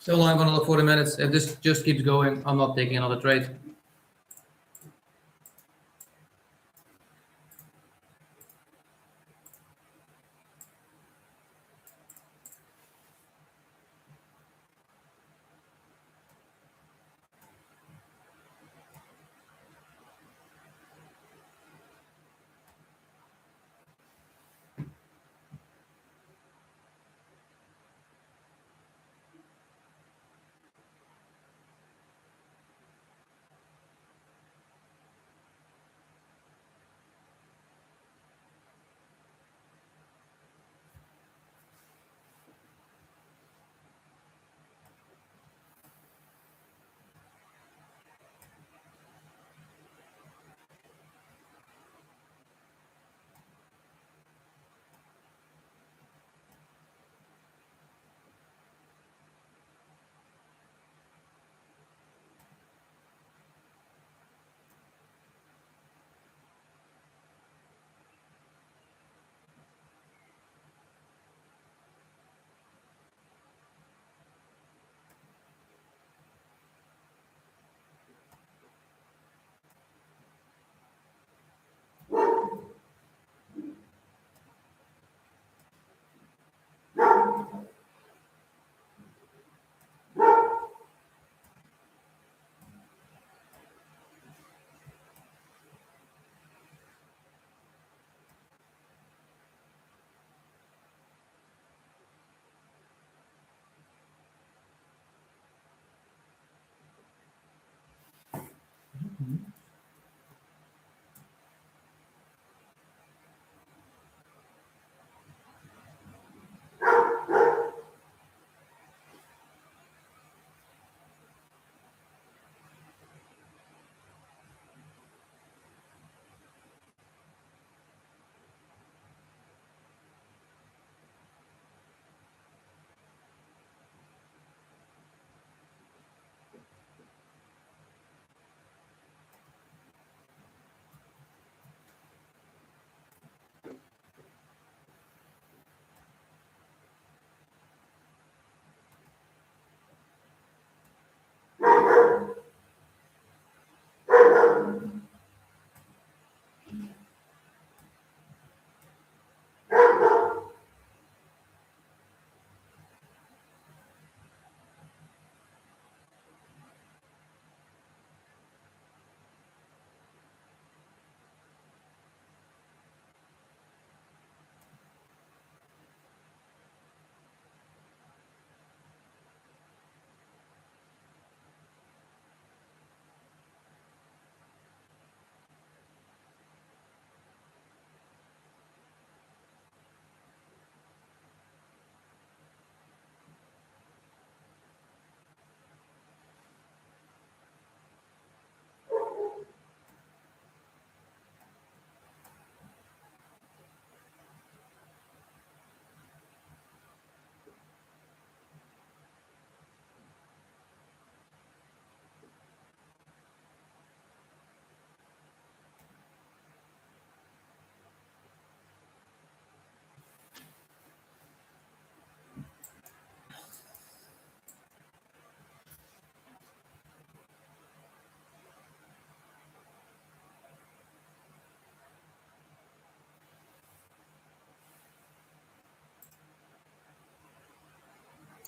Still long for another 40 minutes. If this just keeps going, I'm not taking another trade.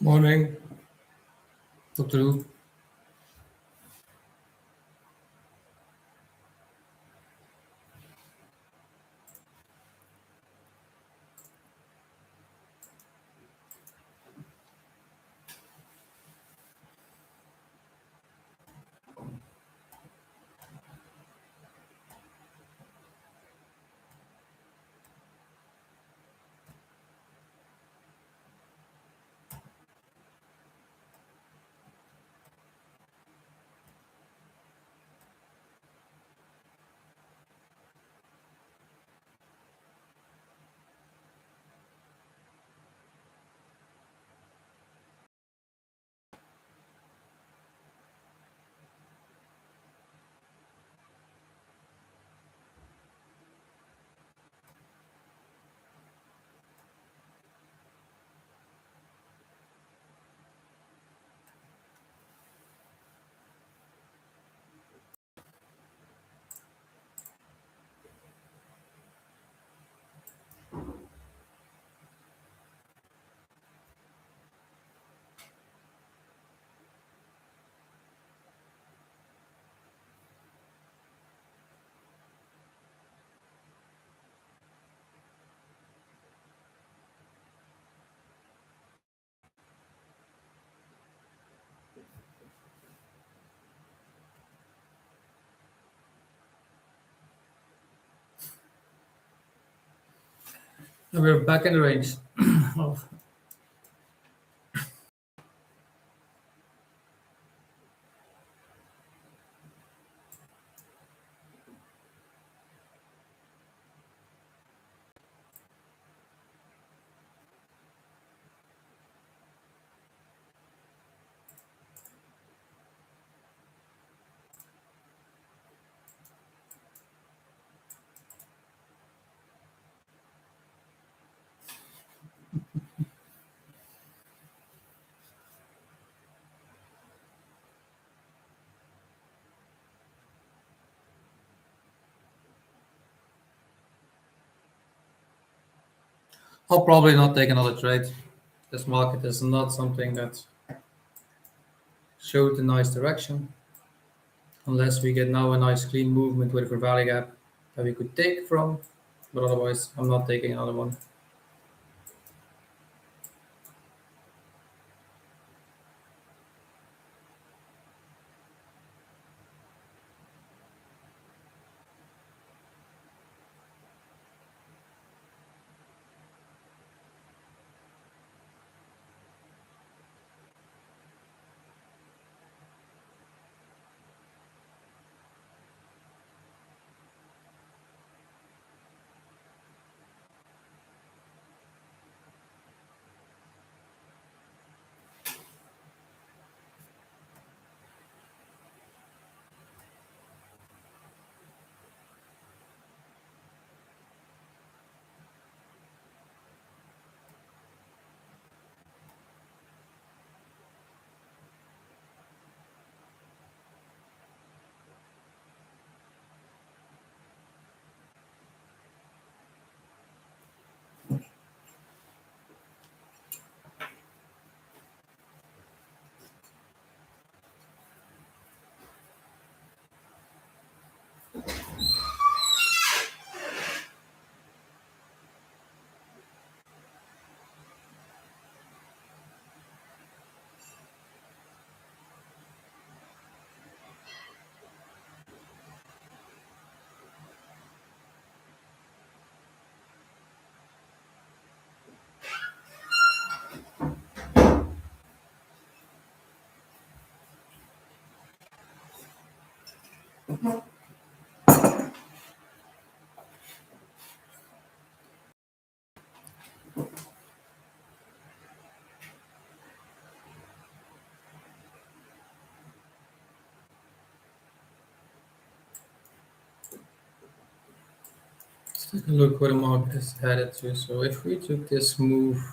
Morning, Dr. Who. We're back in the range. Oh, I'll probably not take another trade. This market is not something that showed a nice direction, unless we get now a nice clean movement with a value gap that we could take from. But otherwise, I'm not taking another one. Let's take a look where the market is headed to. So if we took this move,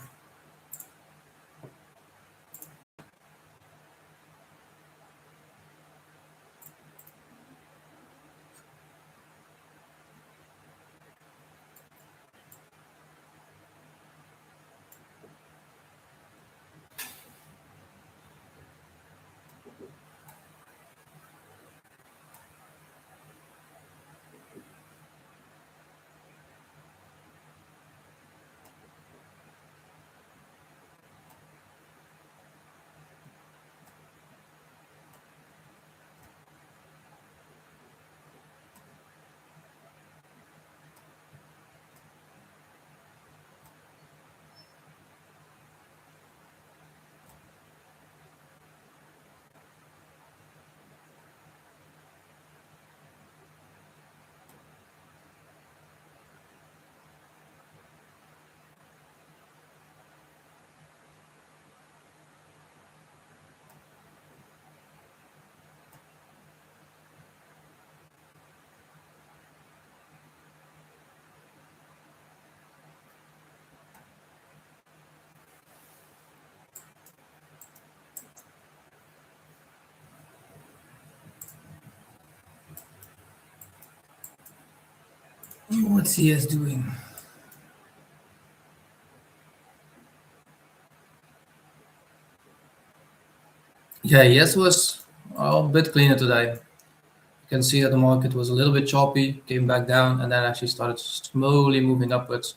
What's CS doing? Yeah, yes was a bit cleaner today. You can see that the market was a little bit choppy, came back down, and then actually started slowly moving upwards.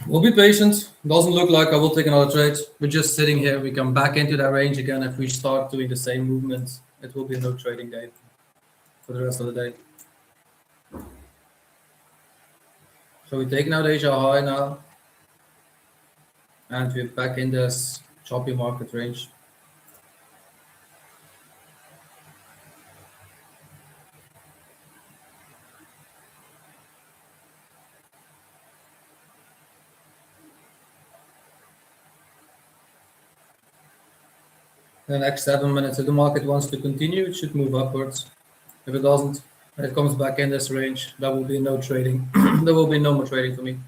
We'll be patient. Doesn't look like I will take another trade. We're just sitting here. We come back into that range again. If we start doing the same movements, it will be no trading day for the rest of the day. So we're taking out Asia high now, and we're back in this choppy market range. The next 7 minutes, if the market wants to continue, it should move upwards. If it doesn't, and it comes back in this range, that will be no trading. There will be no more trading for me.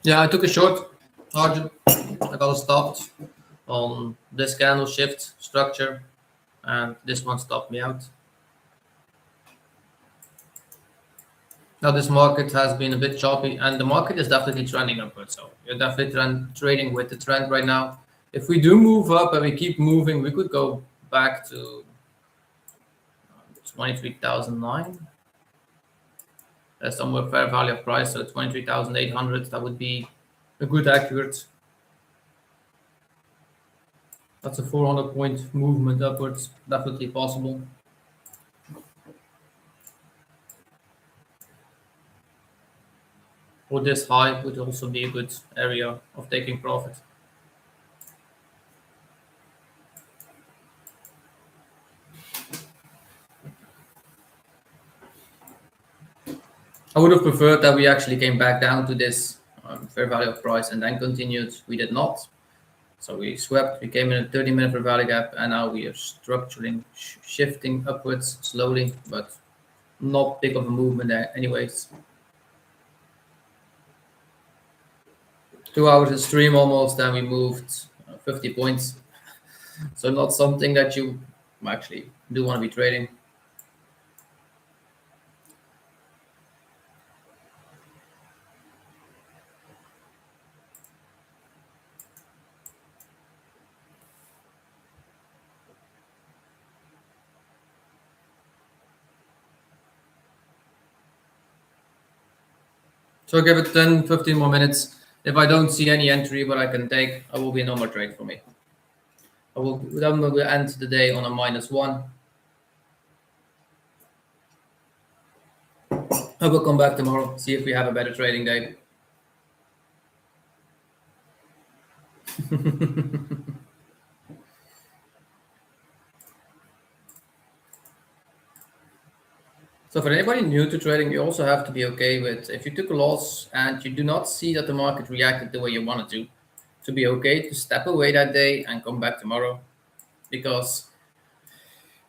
Yeah, I took a short target. I got stopped on this candle shift structure, and this one stopped me out. Now this market has been a bit choppy, and the market is definitely trending upwards. So you're definitely trading with the trend right now. If we do move up and we keep moving, we could go back to 23,009. That's somewhere fair value of price, so 23,800. That would be a good accurate. That's a 400 point movement upwards, definitely possible. Or this high would also be a good area of taking profit. I would have preferred that we actually came back down to this fair value of price and then continued. We did not. So we swept, we came in a 30-minute fair value gap, and now we are structuring, shifting upwards slowly, but not big of a movement there anyways. 2 hours of stream almost, and we moved 50 points. So not something that you actually do want to be trading. So give it 10, 15 more minutes. If I don't see any entry what I can take, I will be a normal trade for me. Then we'll end the day on a -1. I will come back tomorrow, see if we have a better trading day. So for anybody new to trading, you also have to be okay with if you took a loss and you do not see that the market reacted the way you wanted to be okay to step away that day and come back tomorrow. Because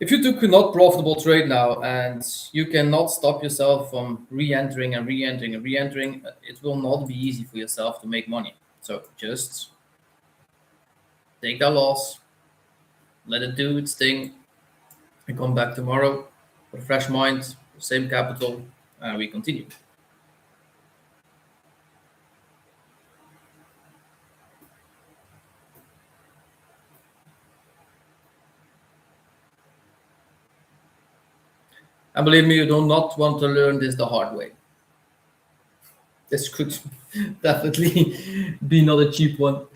if you took a not profitable trade now and you cannot stop yourself from re-entering and re-entering and re-entering, it will not be easy for yourself to make money. So just take that loss, let it do its thing, and come back tomorrow with a fresh mind, same capital, and we continue. And believe me, you do not want to learn this the hard way. This could definitely be not a cheap one.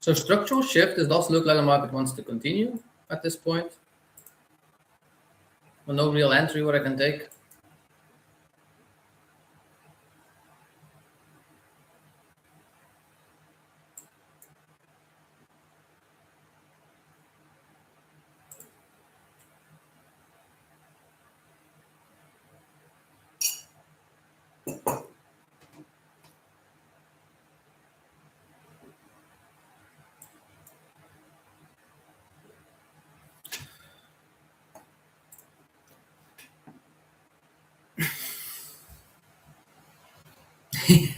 So structural shift, it does look like the market wants to continue at this point. Well, no real entry what I can take.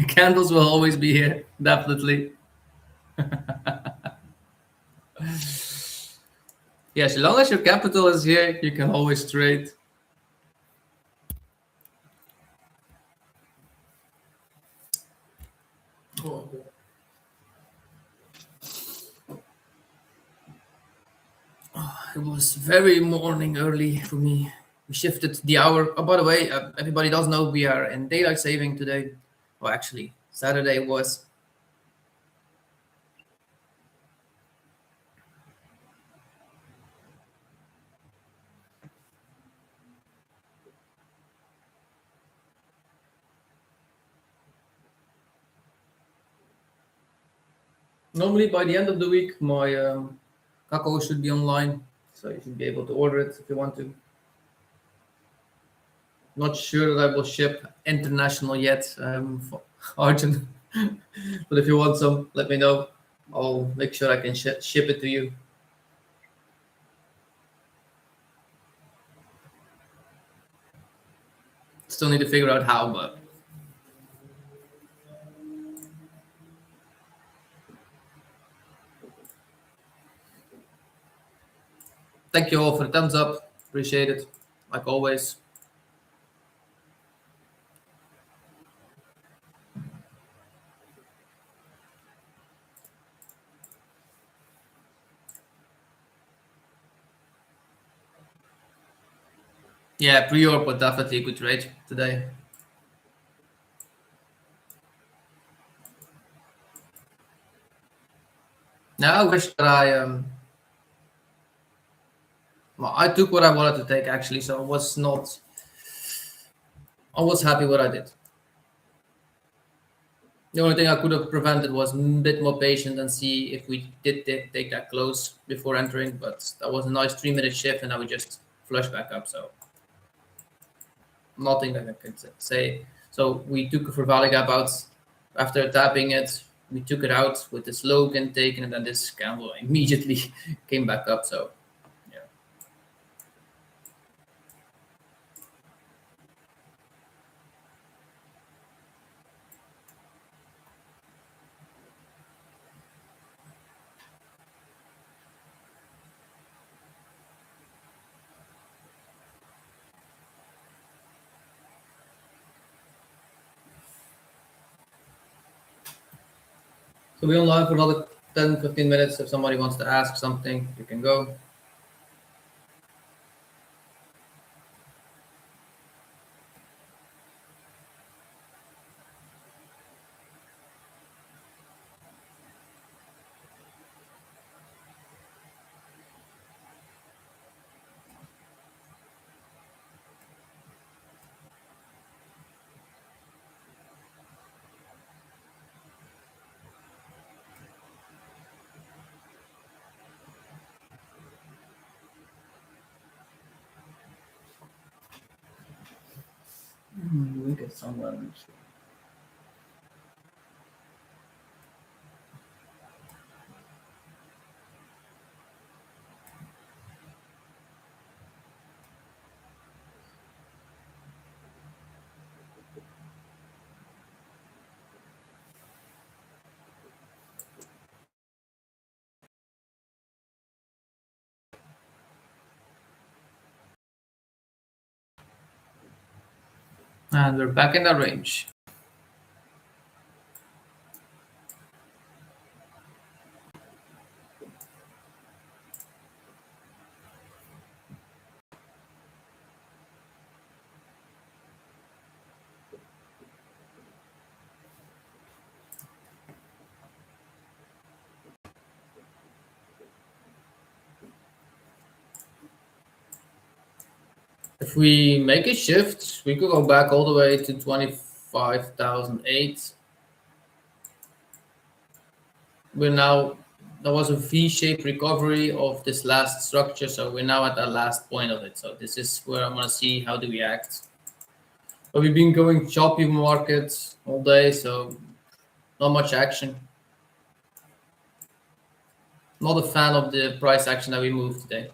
Candles will always be here, definitely. Yes, as long as your capital is here, you can always trade. Oh, it was very morning early for me. We shifted the hour. Oh, by the way, everybody does know we are in daylight saving today. Well, actually, Saturday was. Normally, by the end of the week, my cacao should be online, so you should be able to order it if you want to. Not sure that I will ship international yet, for Argent. But if you want some, let me know. I'll make sure I can ship it to you. Still need to figure out how, but thank you all for the thumbs up. Appreciate it, like always. Yeah, pre-order, but definitely a good trade today. Now I wish that well, I took what I wanted to take actually, so I was happy what I did. The only thing I could have prevented was a bit more patient and see if we did take that close before entering. But that was a nice 3 minute shift, and now we just flush back up. So nothing that I can say. So we took for Valley Gap out after tapping it. We took it out with the slogan taken, and then this candle immediately came back up. So yeah. So we online for another 10, 15 minutes. If somebody wants to ask something, you can go. We get someone. And we're back in the range. If we make a shift, we could go back all the way to 25,008. We're now, there was a V-shaped recovery of this last structure, so we're now at the last point of it. So this is where I'm gonna see how do we act. But we've been going choppy markets all day, so not much action. Not a fan of the price action that we moved today.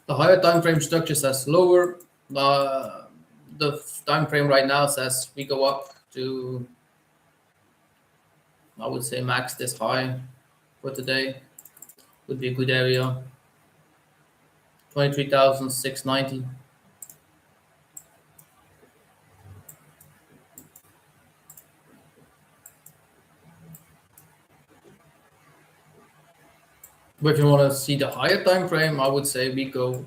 The higher time frame structure says lower. The time frame right now says we go up to, I would say, max this high for today. Would be a good area. 23,690. But if you want to see the higher time frame, I would say we go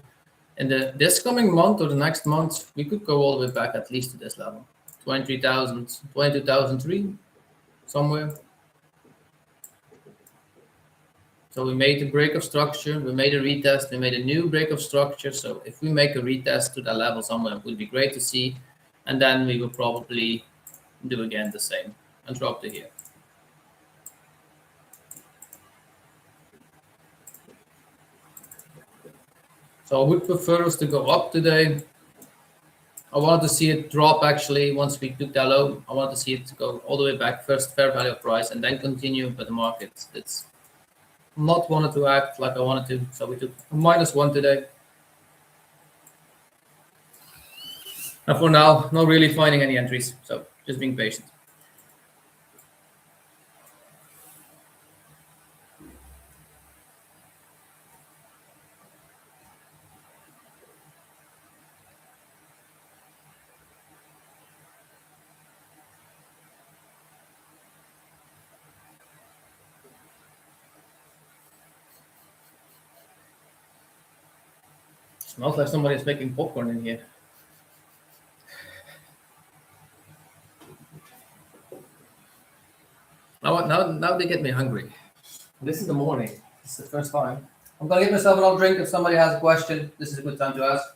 in this coming month or the next month, we could go all the way back at least to this level. 23,000, 22,003, somewhere. So we made a break of structure, we made a retest, we made a new break of structure. So if we make a retest to that level somewhere, it would be great to see. And then we will probably do again the same and drop to here. So I would prefer us to go up today. I wanted to see it drop actually once we took that low. I wanted to see it go all the way back, first fair value of price, and then continue. But the market, it's not wanted to act like I wanted to. So we took a -1 today. And for now, not really finding any entries. So just being patient. Smells like somebody is making popcorn in here. Now they get me hungry. This is the morning. This is the first time. I'm gonna give myself another drink. If somebody has a question, this is a good time to ask.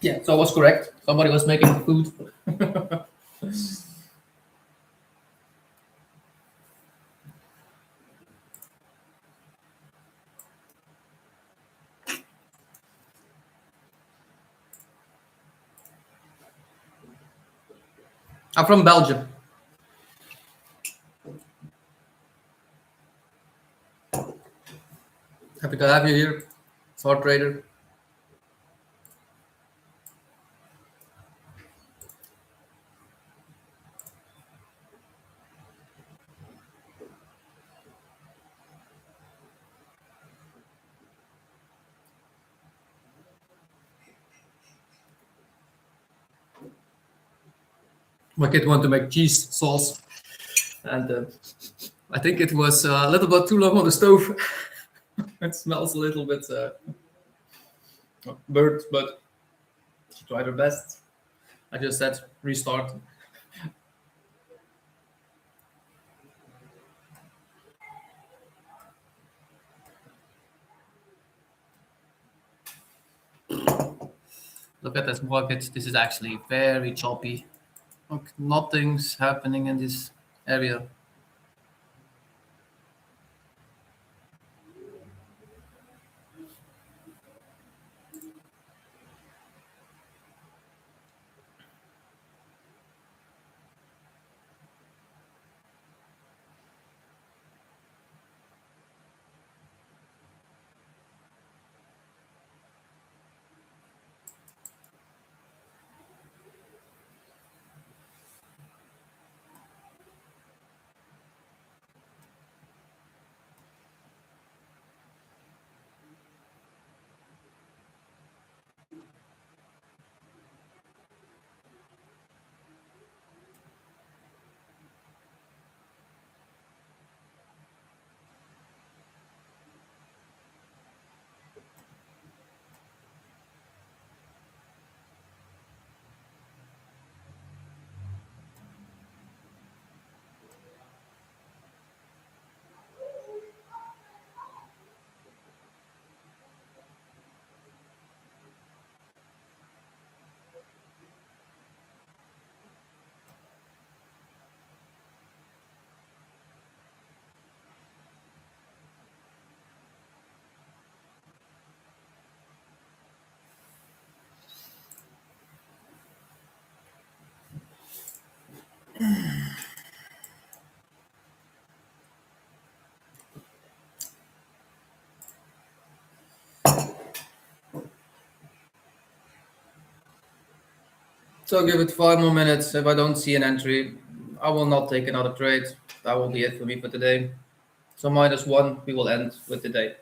Yeah, so I was correct. Somebody was making food. I'm from Belgium. Happy to have you here, Thought Trader. My kid wanted to make cheese sauce, and I think it was a little bit too long on the stove. It smells a little bit burnt, but she tried her best. I just said restart. Look at this market. This is actually very choppy. Look, nothing's happening in this area. So give it 5 more minutes. If I don't see an entry, I will not take another trade. That will be it for me for today. So -1, we will end with the day.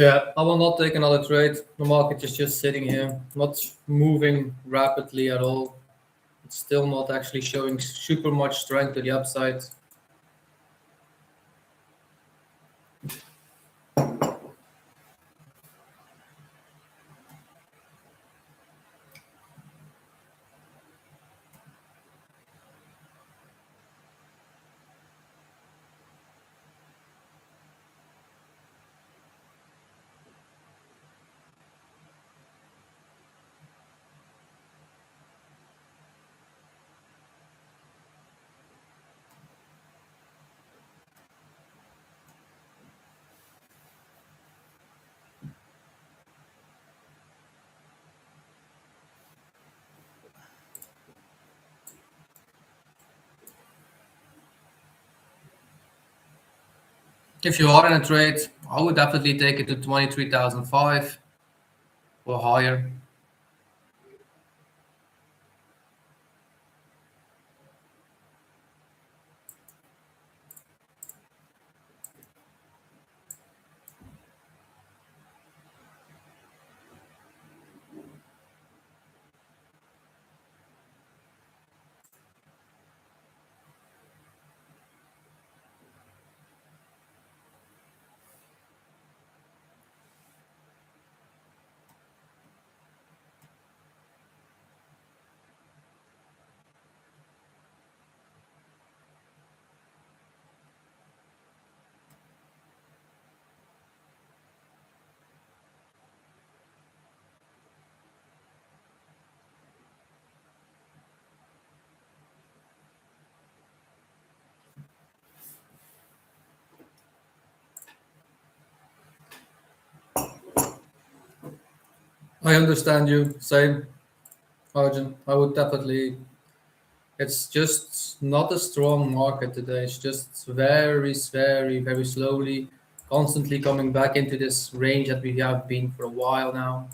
Yeah, I will not take another trade. The market is just sitting here, not moving rapidly at all. It's still not actually showing super much strength to the upside. If you are in a trade, I would definitely take it to 23,005 or higher. I understand you. Same, Arjun. I would definitely. It's just not a strong market today. It's just very slowly, constantly coming back into this range that we have been for a while now.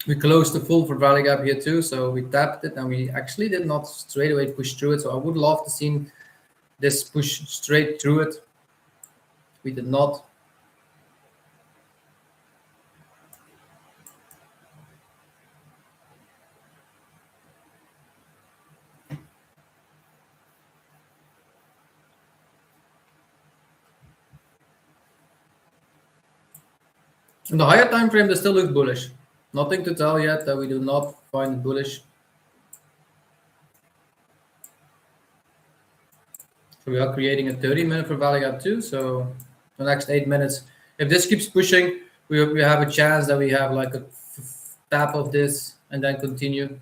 We closed the full for Valley Gap here too, so we tapped it and we actually did not straight away push through it. So I would love to see this push straight through it. We did not. In the higher time frame, they still look bullish. Nothing to tell yet that we do not find it bullish. So we are creating a 30-minute for Valley Gap too. So the next 8 minutes, if this keeps pushing, we have a chance that we have like a tap of this and then continue.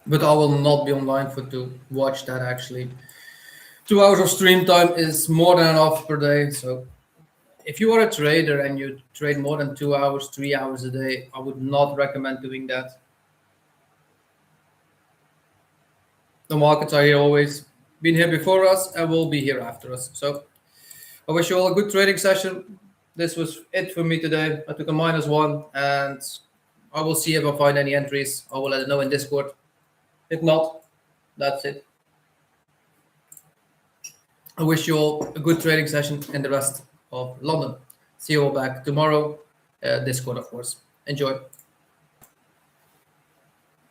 But I will not be online for to watch that actually. 2 hours of stream time is more than enough per day. So if you are a trader and you trade more than 2 hours, 3 hours a day, I would not recommend doing that. The markets are here always, been here before us and will be here after us. So I wish you all a good trading session. This was it for me today. I took a -1 and I will see if I find any entries. I will let it know in Discord. If not, that's it. I wish you all a good trading session in the rest of London. See you all back tomorrow. Discord, of course. Enjoy.